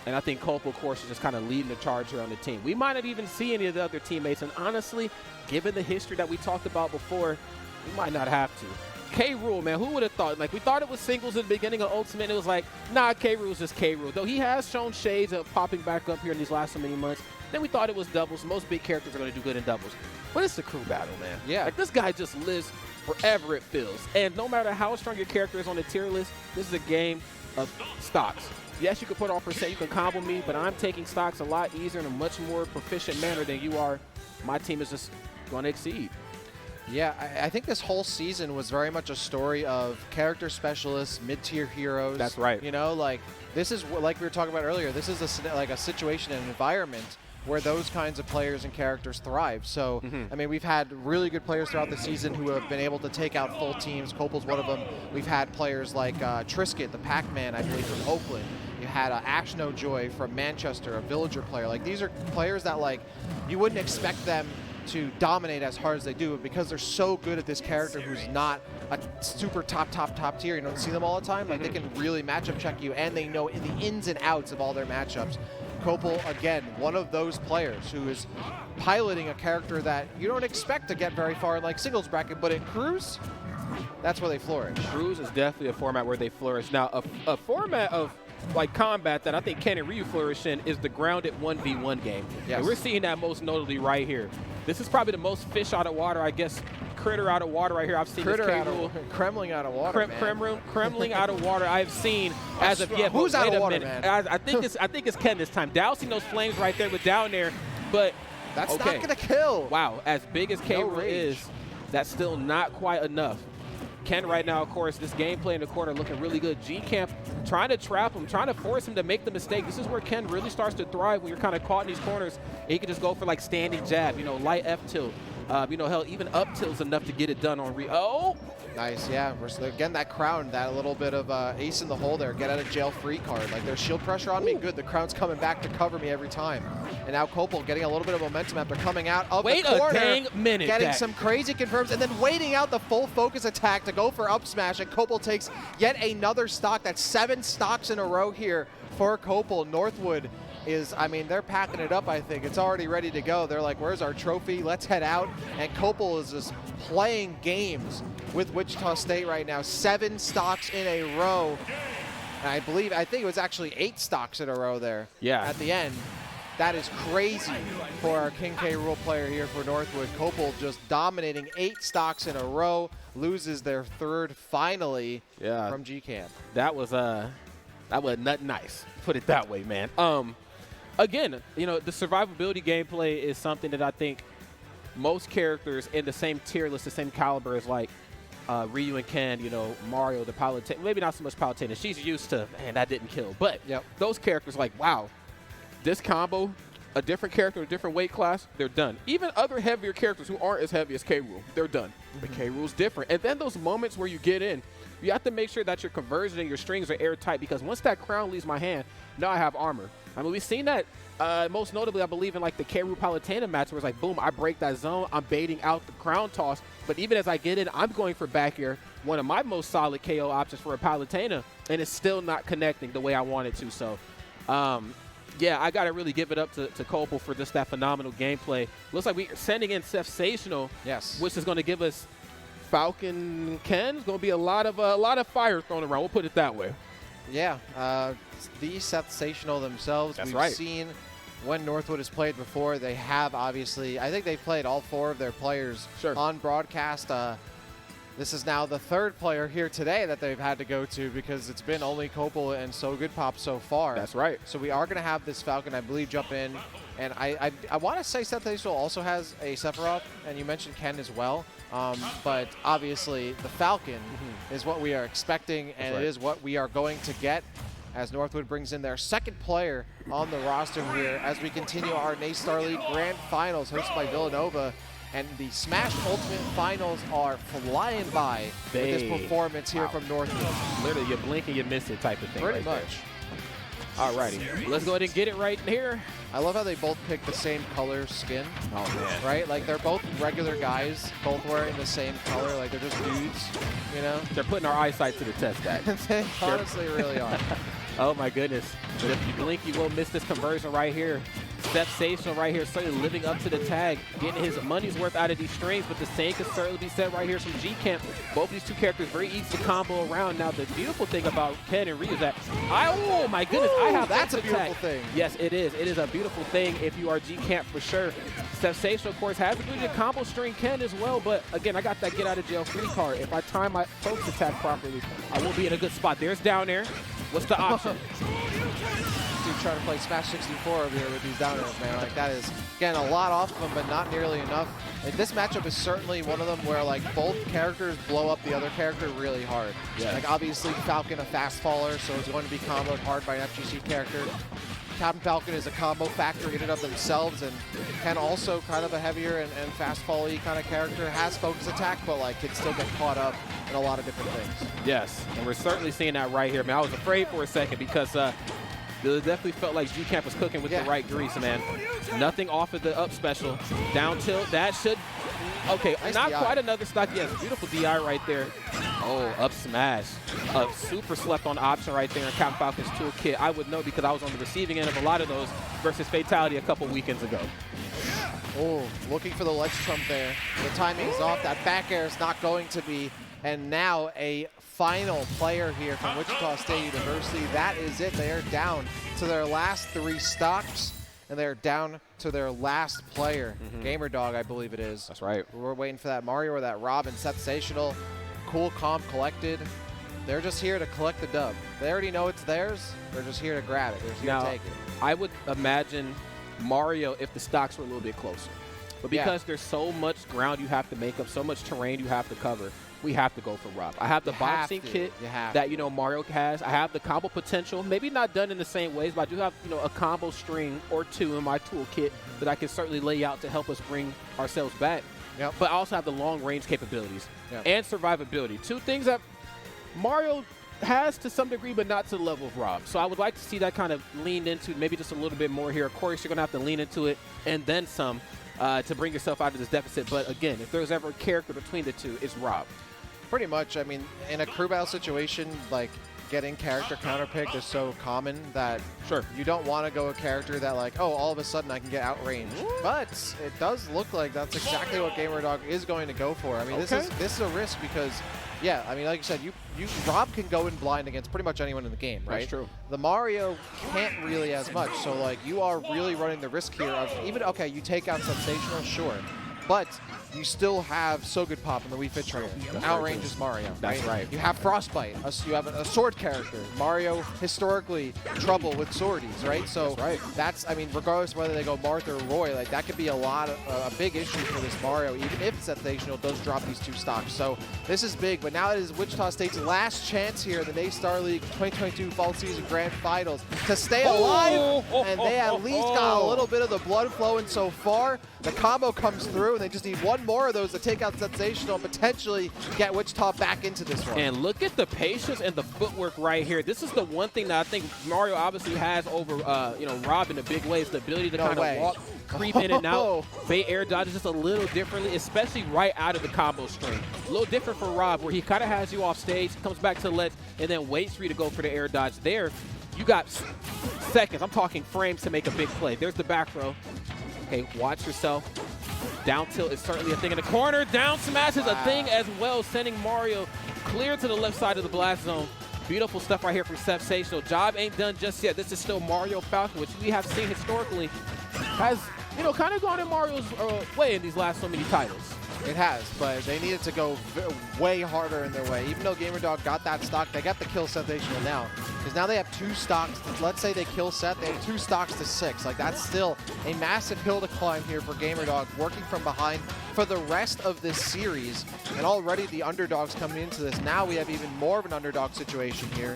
And I think Copel, of course, is just kind of leading the charge here on the team. We might not even see any of the other teammates, and honestly, given the history that we talked about before, we might not have to. K. Rool, man, who would have thought? Like, we thought it was singles at the beginning of Ultimate, and it was like, nah, K. Rool is just K. Rool. Though he has shown shades of popping back up here in these last so many months. Then we thought it was doubles. Most big characters are going to do good in doubles. But it's a crew battle, man. Yeah. Like, this guy just lives forever, it feels. And no matter how strong your character is on the tier list, this is a game of stocks. Yes, you can put on percent, you can combo me, but I'm taking stocks a lot easier in a much more proficient manner than you are. My team is just going to exceed. Yeah, I think this whole season was very much a story of character specialists, mid-tier heroes. That's right. You know, like this is like we were talking about earlier. This is like a situation and environment where those kinds of players and characters thrive. So, I mean, we've had really good players throughout the season who have been able to take out full teams. Copel's one of them. We've had players like Trisket, the Pac-Man, I believe, from Oakland. You had Ashno Joy from Manchester, a Villager player. Like, these are players that, like, you wouldn't expect them to dominate as hard as they do, but because they're so good at this character who's not a super top tier, you don't see them all the time, like they can really matchup check you, and they know the ins and outs of all their matchups. Copel, again, one of those players who is piloting a character that you don't expect to get very far in like singles bracket, but in Cruise, that's where they flourish. Cruise is definitely a format where they flourish. Now, a format of like combat that I think Ken and Ryu flourish in is the grounded 1v1 game. Yes. And we're seeing that most notably right here. This is probably the most fish out of water, I guess, critter out of water right here I've seen. Critter this out of Kremling out of water, Kremling out of water I've seen as of yet. Who's out of water, minute. man? I think it's Ken this time. Dousing those flames right there, but down there. But that's okay. not gonna kill. Wow, as big as K-Rool is, that's still not quite enough. Ken right now, of course, this gameplay in the corner looking really good. G-Camp trying to trap him, trying to force him to make the mistake. This is where Ken really starts to thrive when you're kind of caught in these corners. And he can just go for like standing jab, you know, light F-tilt. You know, hell, even up tilt's enough to get it done on Oh! Nice, yeah. Again, that crown, that little bit of ace in the hole there, get out of jail free card. Like, there's shield pressure on me, good. The crown's coming back to cover me every time. And now Copel getting a little bit of momentum after coming out of the corner. Wait a dang minute. Getting some crazy confirms, and then waiting out the full focus attack to go for up smash, and Copel takes yet another stock. That's 7 stocks in a row here for Copel. Northwood is, I mean, they're packing it up, I think. It's already ready to go. They're like, where's our trophy? Let's head out. And Copel is just playing games with Wichita State right now. 7 stocks in a row. And I think it was actually 8 stocks in a row there. Yeah. At the end. That is crazy for our King K-Rool player here for Northwood. Copel just dominating 8 stocks in a row. Loses their 3rd finally from G-Camp. That was not nice. Put it that way, man. Again, you know, the survivability gameplay is something that I think most characters in the same tier list, the same caliber as like Ryu and Ken, you know, Mario, the Palutena, maybe not so much Palutena. She's used to, man, that didn't kill. But those characters like, wow, this combo, a different character, a different weight class, they're done. Even other heavier characters who aren't as heavy as K-Rool, they're done. But K-Rool's different. And then those moments where you get in, you have to make sure that your conversion and your strings are airtight, because once that crown leaves my hand, now I have armor. I mean, we've seen that most notably, I believe, in like the K-Rool Palutena match where it's like, boom, I break that zone, I'm baiting out the crown toss. But even as I get in, I'm going for back air, one of my most solid KO options for a Palutena, and it's still not connecting the way I want it to. So, yeah, I got to really give it up to Copel for just that phenomenal gameplay. Looks like we're sending in Sensational, which is going to give us Falcon Ken. It's going to be a lot of fire thrown around. We'll put it that way. Yeah, the Sensational themselves. We've seen when Northwood has played before. They have, obviously, I think they've played all 4 of their players on broadcast. This is now the 3rd player here today that they've had to go to, because it's been only Copel and So Good Pop so far. That's right. So we are going to have this Falcon, I believe, jump in. And I want to say Sensational also has a Sephiroth, and you mentioned Ken as well. But obviously the Falcon is what we are expecting, and it is what we are going to get as Northwood brings in their 2nd player on the roster here as we continue our NACE Starleague Grand Finals hosted by Villanova. And the Smash Ultimate Finals are flying by with this performance here from Northwood. Literally, you blink and you miss it type of thing. Pretty much. Alrighty, let's go ahead and get it right here. I love how they both pick the same color skin. Oh, man. Right? Like, they're both regular guys, both wearing the same color. Like, they're just dudes, you know? They're putting our eyesight to the test, that. They honestly really are. Oh, my goodness. But if you blink, you will miss this conversion right here. Sensational right here, certainly living up to the tag, getting his money's worth out of these strings, but the same can certainly be said right here from G-Camp. Both these 2 characters very easy to combo around. Now, the beautiful thing about Ken and Ryu is that, oh my goodness, I have that's a beautiful thing. Yes, it is. It is a beautiful thing if you are G-Camp for sure. Sensational, of course, has the ability to combo string Ken as well, but again, I got that get out of jail free card. If I time my focus attack properly, I will be in a good spot. There's down there. What's the option? Dude, trying to play Smash 64 over here with these downers, man. Like, that is, again, a lot off of them, but not nearly enough. And this matchup is certainly one of them where, like, both characters blow up the other character really hard. Yeah. Like, obviously, Falcon a fast faller, so it's going to be comboed hard by an FGC character. Captain Falcon is a combo factor in and of themselves, and can also kind of a heavier and fast fall-y kind of character. Has focus attack, but like can still get caught up in a lot of different things. Yes, and we're certainly seeing that right here, man. I was afraid for a second because it definitely felt like G-Camp was cooking with the right grease, man. Nothing off of the up special. Down tilt, that should, okay, nice not DI. quite another stock. Yes, beautiful DI right there. Oh, up smash. Super slept on option right there in Captain Falcon's toolkit. I would know because I was on the receiving end of a lot of those versus Fatality a couple weekends ago. Oh, looking for the ledge trump there. The timing is off. That back air is not going to be. And now a final player here from Wichita State University. That is it. They are down to their last 3 stocks, and they're down to their last player. Gamer Dog, I believe it is. That's right. We're waiting for that Mario or that Rob and Sensational. Cool, calm, collected. They're just here to collect the dub. They already know it's theirs. They're just here to grab it. They're just here Now, to take it. I would imagine Mario if the stocks were a little bit closer. But because there's so much ground you have to make up, so much terrain you have to cover, we have to go for Rob. I have the boxing kit that, Mario has. I have the combo potential. Maybe not done in the same ways, but I do have, a combo string or 2 in my toolkit that I can certainly lay out to help us bring ourselves back. Yep. But I also have the long-range capabilities and survivability. 2 things that Mario has to some degree, but not to the level of Rob. So I would like to see that kind of leaned into maybe just a little bit more here. Of course, you're going to have to lean into it and then some to bring yourself out of this deficit. But again, if there's ever a character between the 2, it's Rob. Pretty much. I mean, in a crew battle situation, like, getting character counterpicked is so common that you don't want to go a character that, like, oh, all of a sudden I can get outranged. But it does look like that's exactly what Gamer Dog is going to go for. I mean, this is a risk because, yeah, I mean, like you said, Rob can go in blind against pretty much anyone in the game, right? That's true. The Mario can't really as much. So, like, you are really running the risk here of even, okay, you take out Sensational, sure. But you still have So Good Pop in the Wii Fit Trainer. Outranges Mario. That's right. You have Frostbite. You have a sword character. Mario, historically, trouble with swordies, right? So that's, I mean, regardless of whether they go Martha or Roy, like, that could be a big issue for this Mario, even if Sensational does drop these 2 stocks. So this is big, but now it is Wichita State's last chance here in the NACE Starleague 2022 Fall Season Grand Finals to stay alive, and they at least got a little bit of the blood flowing so far. The combo comes through, and they just need 1 more of those to take out Sensational and potentially get Wichita back into this one. And look at the patience and the footwork right here. This is the one thing that I think Mario obviously has over, Rob in a big way is the ability to kind of walk, creep in and out. Bay air dodges just a little differently, especially right out of the combo string. A little different for Rob, where he kind of has you off stage, comes back to the ledge, and then waits for you to go for the air dodge. There, you got seconds. I'm talking frames to make a big play. There's the back row. Okay, watch yourself. Down tilt is certainly a thing in the corner. Down smash is a thing as well, sending Mario clear to the left side of the blast zone. Beautiful stuff right here from Sensational. Job ain't done just yet. This is still Mario Falcon, which we have seen historically has, kind of gone in Mario's way in these last so many titles. It has, but they needed to go way harder in their way. Even though Gamer Dog got that stock, they got the kill Sensational now. Because now they have 2 stocks. Let's say they kill Seth, they have 2 stocks to 6. Like, that's still a massive hill to climb here for Gamer Dog, working from behind for the rest of this series. And already the underdogs coming into this. Now we have even more of an underdog situation here.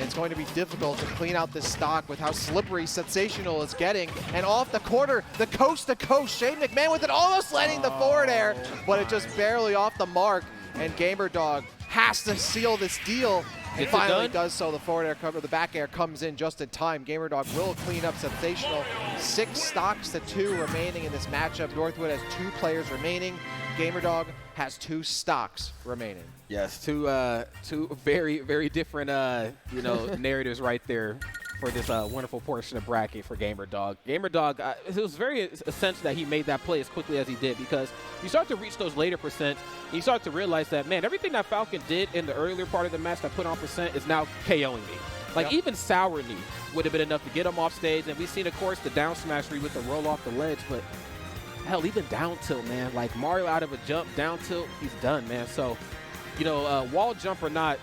It's going to be difficult to clean out this stock with how slippery Sensational is getting. And off the corner, the coast-to-coast, Shane McMahon with it almost landing the forward air, but it just barely off the mark. And Gamer Dog has to seal this deal. And finally does so. The forward air cover, the back air comes in just in time. Gamer Dog will clean up Sensational. 6 stocks to 2 remaining in this matchup. Northwood has 2 players remaining. Gamer Dog has 2 stocks remaining. Yes, two very, very different, narratives right there for this wonderful portion of bracket for Gamer Dog. Gamer Dog, it was very essential that he made that play as quickly as he did, because you start to reach those later percents, and you start to realize that, man, everything that Falcon did in the earlier part of the match that put on percent is now KOing me. Like, even Sour Knee would have been enough to get him off stage, and we've seen, of course, the down smash read with the roll off the ledge, but hell, even down tilt, man. Like, Mario out of a jump, down tilt, he's done, man. So, wall jump or not,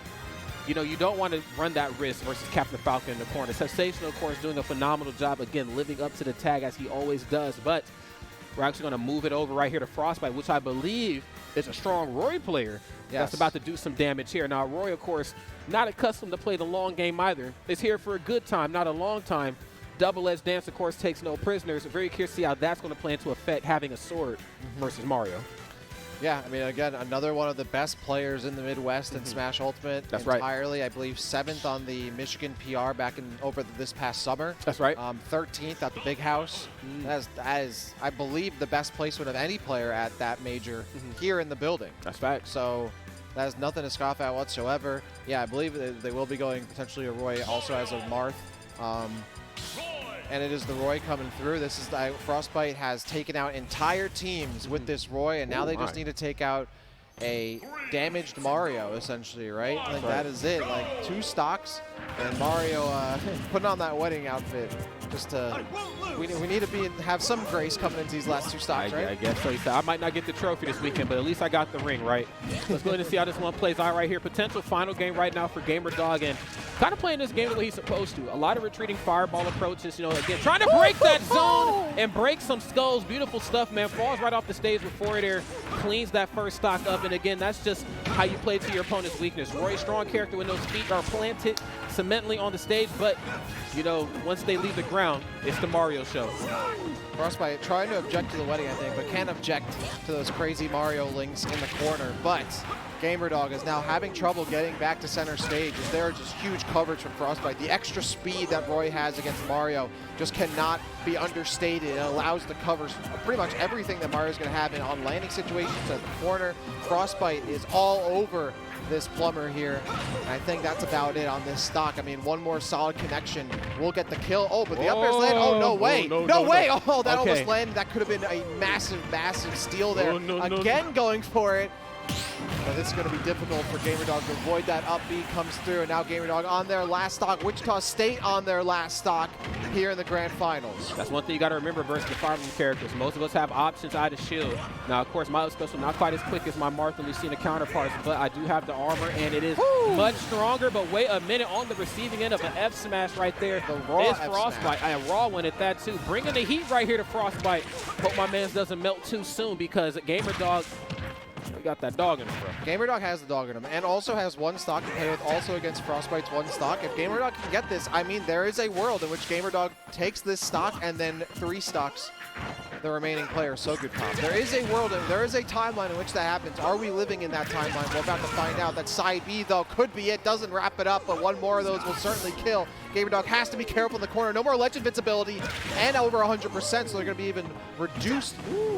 you know, you don't want to run that risk versus Captain Falcon in the corner. Sensational, of course, doing a phenomenal job, again, living up to the tag as he always does. But we're actually going to move it over right here to Frostbite, which I believe is a strong Roy player that's about to do some damage here. Now, Roy, of course, not accustomed to play the long game either. Is here for a good time, not a long time. Double-edged dance, of course, takes no prisoners. Very curious to see how that's going to play into effect, having a sword versus Mario. Yeah, I mean, again, another one of the best players in the Midwest in Smash Ultimate. That's entirely, I believe, 7th on the Michigan PR back in over this past summer. That's right. 13th at the Big House. That is, I believe, the best placement of any player at that major here in the building. That's fact. So that is nothing to scoff at whatsoever. Yeah, I believe they will be going potentially a Roy also as a Marth. And it is the Roy coming through. This is Frostbite has taken out entire teams with this Roy, and now they just need to take out a damaged Mario, essentially, right? Like that is it. Like 2 stocks, and Mario putting on that wedding outfit. Just to, we need to have some grace coming into these last 2 stocks, right? I guess so. He said, I might not get the trophy this weekend, but at least I got the ring, right? Let's go ahead and see how this one plays out right here. Potential final game right now for GamerDog, and kind of playing this game the way he's supposed to. A lot of retreating fireball approaches, you know, again, trying to break that zone and break some skulls. Beautiful stuff, man. Falls right off the stage with forward air, cleans that first stock up, and again, that's just how you play to your opponent's weakness. Roy's strong character when those feet are planted cementally on the stage, but you know, once they leave the ground, it's the Mario show. Frostbite trying to object to the wedding, I think, but can't object to those crazy Mario links in the corner. But GamerDog is now having trouble getting back to center stage as there are just huge coverage from Frostbite. The extra speed that Roy has against Mario just cannot be understated. It allows the covers pretty much everything that Mario's going to have on landing situations at the corner. Frostbite is all over this plumber here. And I think that's about it on this stock. I mean, one more solid connection will get the kill. Oh, but the up airs land. Oh, no way. No way. Oh, that almost landed. That could have been a massive, massive steal there. Again, going for it. But this is going to be difficult for GamerDog to avoid that up B comes through. And now GamerDog on their last stock. Wichita State on their last stock here in the grand finals. That's one thing you got to remember versus the Fire Emblem characters. Most of us have options out of shield. Now, of course, my up special not quite as quick as my Marth and Lucina counterparts, but I do have the armor, and it is much stronger. But wait a minute, on the receiving end of an F smash right there. The raw is Frostbite. A raw one at that, too. Bringing the heat right here to Frostbite. Hope my man doesn't melt too soon because GamerDog, we got that dog in him, bro. GamerDog has the dog in him and also has 1 stock to play with also against Frostbite's 1 stock. If GamerDog can get this, I mean, there is a world in which GamerDog takes this stock and then 3 stocks the remaining players. So good comp. There is a world, and there is a timeline in which that happens. Are we living in that timeline? We're about to find out. That side B, though, could be it. Doesn't wrap it up, but 1 more of those will certainly kill. GamerDog has to be careful in the corner. No more ledge invincibility, and over 100%, so they're going to be even reduced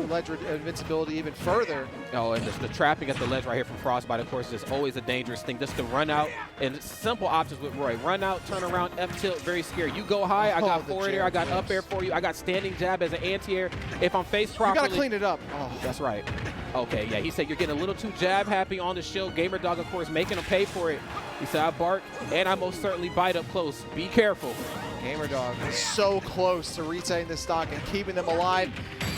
ledge invincibility even further. Oh, and the trapping at the ledge right here from Frostbite, of course, is always a dangerous thing. Just to run out, and simple options with Roy. Run out, turn around, F-tilt, very scary. You go high, I got forward air, I got up air for you, I got standing jab as an anti-air. If I'm faced properly. You got to clean it up. Oh. That's right. Okay, yeah, he said you're getting a little too jab happy on the shield. GamerDog, of course, making him pay for it. He said, I bark, and I most certainly bite up close. Be careful. GamerDog is so close to resetting this stock and keeping them alive.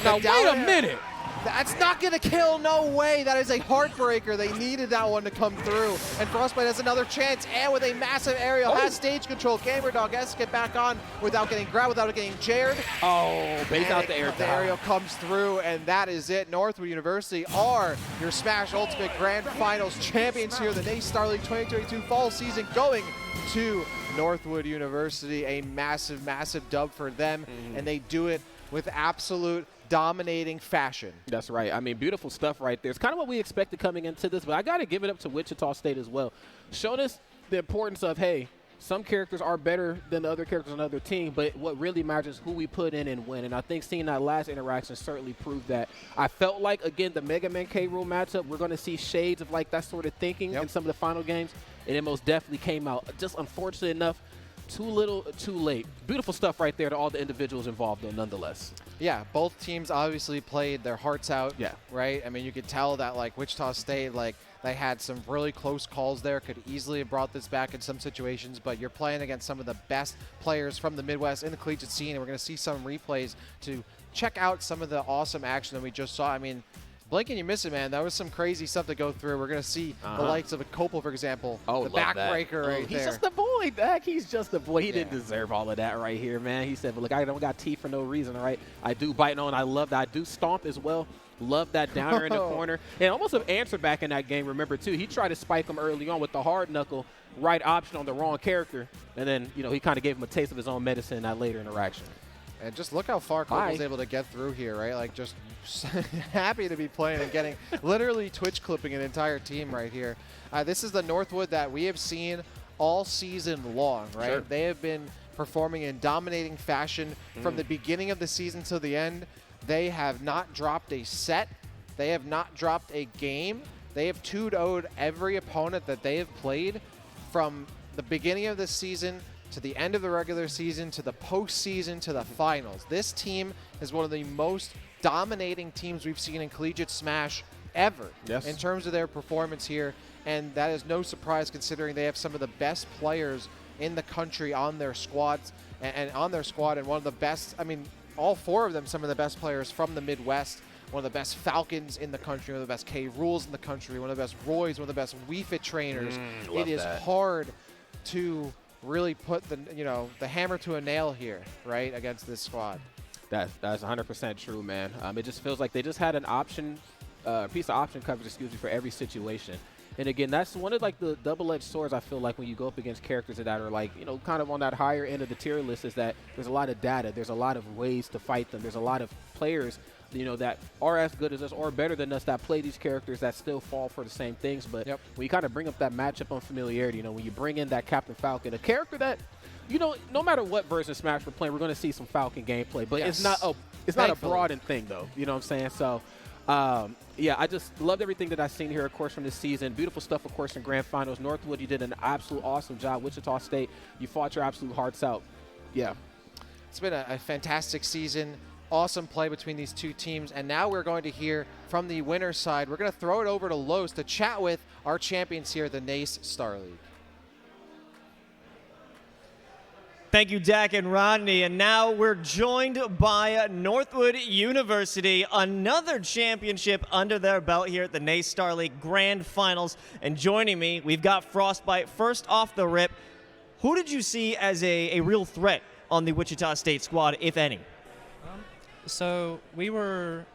Now, wait a minute. That's not going to kill. No way. That is a heartbreaker. They needed that one to come through. And Frostbite has another chance. And with a massive aerial, has stage control. GamerDog has to get back on without getting grabbed, without getting jared. Oh, base out the air. The aerial comes through, and that is it. Northwood University are your Smash Ultimate Grand Finals champions here. The NACE Starleague 2022 fall season going to Northwood University. A massive, massive dub for them. And they do it with absolute dominating fashion. That's right. I mean, beautiful stuff right there. It's kind of what we expected coming into this, but I got to give it up to Wichita State as well. Showing us the importance of, hey, some characters are better than the other characters on another team, but what really matters is who we put in and when. And I think seeing that last interaction certainly proved that. I felt like, again, the Mega Man K. Rool matchup, we're going to see shades of like that sort of thinking in some of the final games, and it most definitely came out. Just unfortunately enough, too little, too late. Beautiful stuff right there to all the individuals involved, though, nonetheless. Yeah, both teams obviously played their hearts out. Yeah. Right? I mean, you could tell that, like, Wichita State, like, they had some really close calls there, could easily have brought this back in some situations, but you're playing against some of the best players from the Midwest in the collegiate scene, and we're going to see some replays to check out some of the awesome action that we just saw. I mean, blink and you miss it, man. That was some crazy stuff to go through. We're going to see the likes of a Copel, for example. Oh, the love backbreaker right He's there. just the boy, Dak. He's just the boy. He didn't deserve all of that right here, man. He said, but look, I don't got teeth for no reason, all right? I do bite on. I love that. I do stomp as well. Love that downer in the corner. And almost an answer back in that game, remember, too. He tried to spike him early on with the hard knuckle, right option on the wrong character. And then, he kind of gave him a taste of his own medicine in that later interaction. And just look how far Cole was able to get through here, right? Like, just happy to be playing and getting literally Twitch clipping an entire team right here. This is the Northwood that we have seen all season long, right? Sure. They have been performing in dominating fashion from the beginning of the season to the end. They have not dropped a set. They have not dropped a game. They have 2-0'd every opponent that they have played from the beginning of the season to the end of the regular season, to the postseason, to the finals. This team is one of the most dominating teams we've seen in Collegiate Smash ever in terms of their performance here, and that is no surprise considering they have some of the best players in the country on their squads, and one of the best, I mean, all four of them, some of the best players from the Midwest, one of the best Falcons in the country, one of the best K-Rules in the country, one of the best Roys, one of the best WeFit trainers. It is hard to really put the hammer to a nail here, right, against this squad. That's 100% true, man. It just feels like they just had an option, piece of option coverage, for every situation. And again, that's one of like the double-edged swords I feel like when you go up against characters that are like, kind of on that higher end of the tier list, is that there's a lot of data. There's a lot of ways to fight them. There's a lot of players, that are as good as us or better than us that play these characters that still fall for the same things. But when you kind of bring up that matchup on familiarity, when you bring in that Captain Falcon, a character that, no matter what version of Smash we're playing, we're going to see some Falcon gameplay. But it's not a broadened thing, though. You know what I'm saying? So, yeah, I just loved everything that I've seen here, of course, from this season. Beautiful stuff, of course, in Grand Finals. Northwood, you did an absolute awesome job. Wichita State, you fought your absolute hearts out. Yeah. It's been a fantastic season. Awesome play between these two teams. And now we're going to hear from the winner's side. We're going to throw it over to Los to chat with our champions here, the NACE Starleague. Thank you, Dak and Rodney. And now we're joined by Northwood University, another championship under their belt here at the NACE Starleague Grand Finals. And joining me, we've got Frostbite. First off the rip, who did you see as a real threat on the Wichita State squad, if any? So we were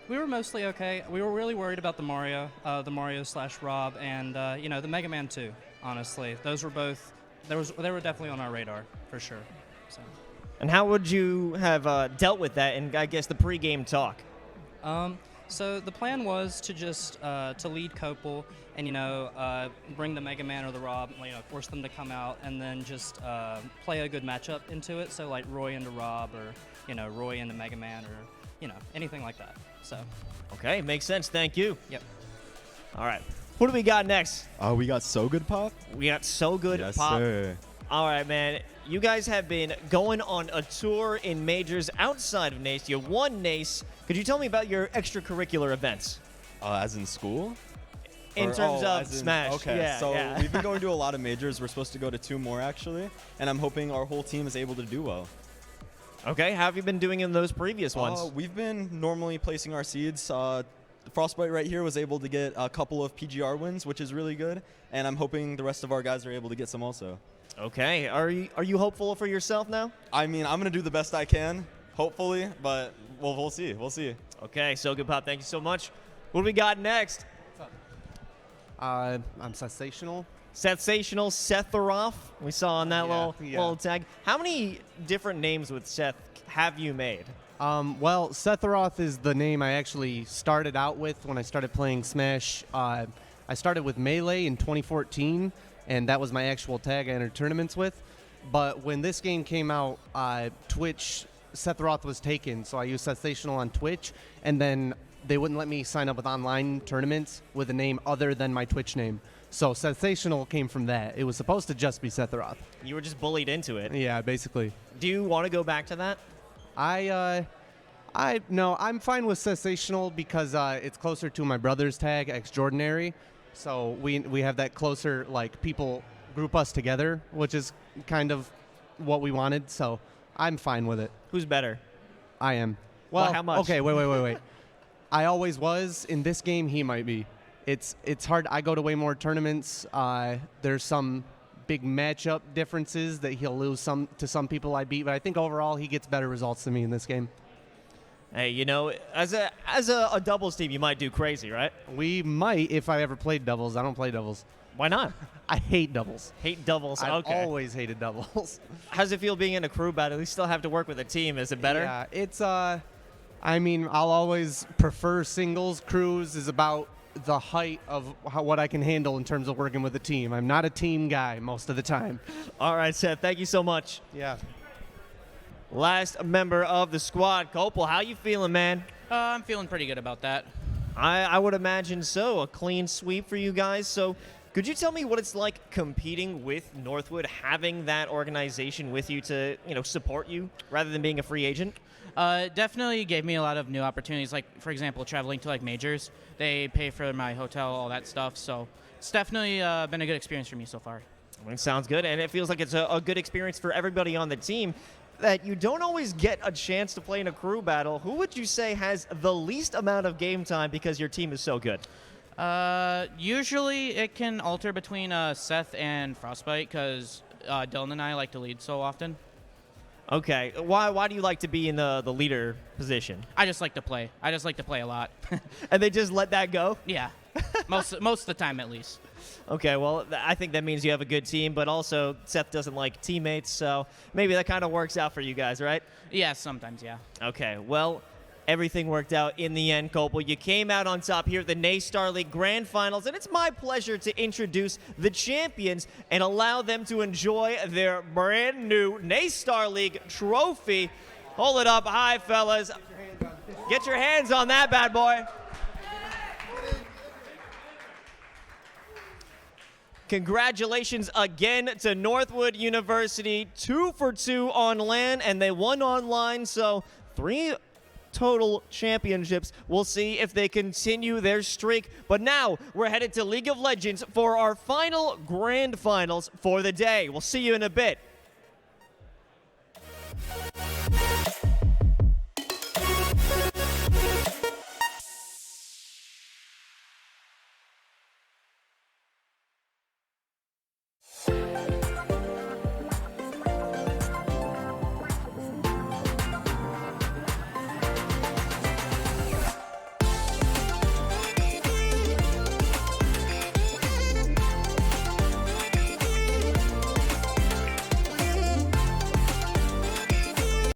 mostly okay. We were really worried about the Mario / Rob, and the Mega Man 2. Honestly, those were both. They were definitely on our radar for sure. So. And how would you have dealt with that in, I guess, the pregame talk? So the plan was to just to lead Copel and bring the Mega Man or the Rob, force them to come out, and then just play a good matchup into it. So like Roy into Rob, or Roy into Mega Man, or anything like that. So. Okay, makes sense. Thank you. Yep. All right. Who do we got next? We got So Good Pop. We got So Good Yes, Pop. sir. All right, man. You guys have been going on a tour in majors outside of NACE. You won NACE. Could you tell me about your extracurricular events? As in school? In terms of Smash. Okay, Yeah. we've been going to a lot of majors. We're supposed to go to 2 more, actually. And I'm hoping our whole team is able to do well. Okay, how have you been doing in those previous ones? We've been normally placing our seeds. The Frostbite right here was able to get a couple of PGR wins, which is really good. And I'm hoping the rest of our guys are able to get some also. Okay, are you hopeful for yourself now? I mean, I'm going to do the best I can, hopefully, but we'll see. We'll see. Okay, So Good Pop, thank you so much. What do we got next? I'm Sensational. Sensational Setharoff. We saw on that Yeah. little tag. How many different names with Seth have you made? Well, Setharoth is the name I actually started out with when I started playing Smash. I started with Melee in 2014, and that was my actual tag I entered tournaments with. But when this game came out, Twitch, Setharoth was taken, so I used Sensational on Twitch, and then they wouldn't let me sign up with online tournaments with a name other than my Twitch name. So Sensational came from that. It was supposed to just be Setharoth. You were just bullied into it. Yeah, basically. Do you want to go back to that? No, I'm fine with Sensational because it's closer to my brother's tag, Extraordinary. So we have that closer, like, people group us together, which is kind of what we wanted. So I'm fine with it. Who's better? I am. Well, Well, how much? Okay, wait. I always was. In this game, he might be. It's hard. I go to way more tournaments. There's some big matchup differences that he'll lose to some people I beat, but I think overall he gets better results than me in this game. Hey, you know, as a doubles team, you might do crazy, right? We might if I ever played doubles. I don't play doubles. Why not? I hate doubles. Hate doubles. I've Okay. always hated doubles. How's it feel being in a crew battle? You still have to work with a team. Is it better? Yeah, it's I mean, I'll always prefer singles. Crews is about the height of what I can handle in terms of working with a team. I'm not a team guy most of the time. All right, Seth. Thank you so much. Yeah. Last member of the squad, Copel. How you feeling, man? I'm feeling pretty good about that. I would imagine so. A clean sweep for you guys. So could you tell me what it's like competing with Northwood, having that organization with you to, support you rather than being a free agent? It definitely gave me a lot of new opportunities. Like, for example, traveling to majors. They pay for my hotel, all that stuff. So it's definitely been a good experience for me so far. It sounds good, and it feels like it's a good experience for everybody on the team. That you don't always get a chance to play in a crew battle. Who would you say has the least amount of game time because your team is so good? Usually it can alter between Seth and Frostbite because Dylan and I like to lead so often. Okay. Why do you like to be in the leader position? I just like to play. I just like to play a lot. And they just let that go? Yeah. Most of the time, at least. Okay, well, I think that means you have a good team, but also Seth doesn't like teammates, so maybe that kind of works out for you guys, right? Yeah, sometimes, yeah. Okay, well, everything worked out in the end, Copel. You came out on top here at the NACE Starleague Grand Finals, and it's my pleasure to introduce the champions and allow them to enjoy their brand new NACE Starleague trophy. Hold it up high, fellas. Get your hands on that bad boy. Congratulations again to Northwood University. 2 for 2 on LAN, and they won online, so 3 total championships. We'll see if they continue their streak. But now we're headed to League of Legends for our final grand finals for the day. We'll see you in a bit.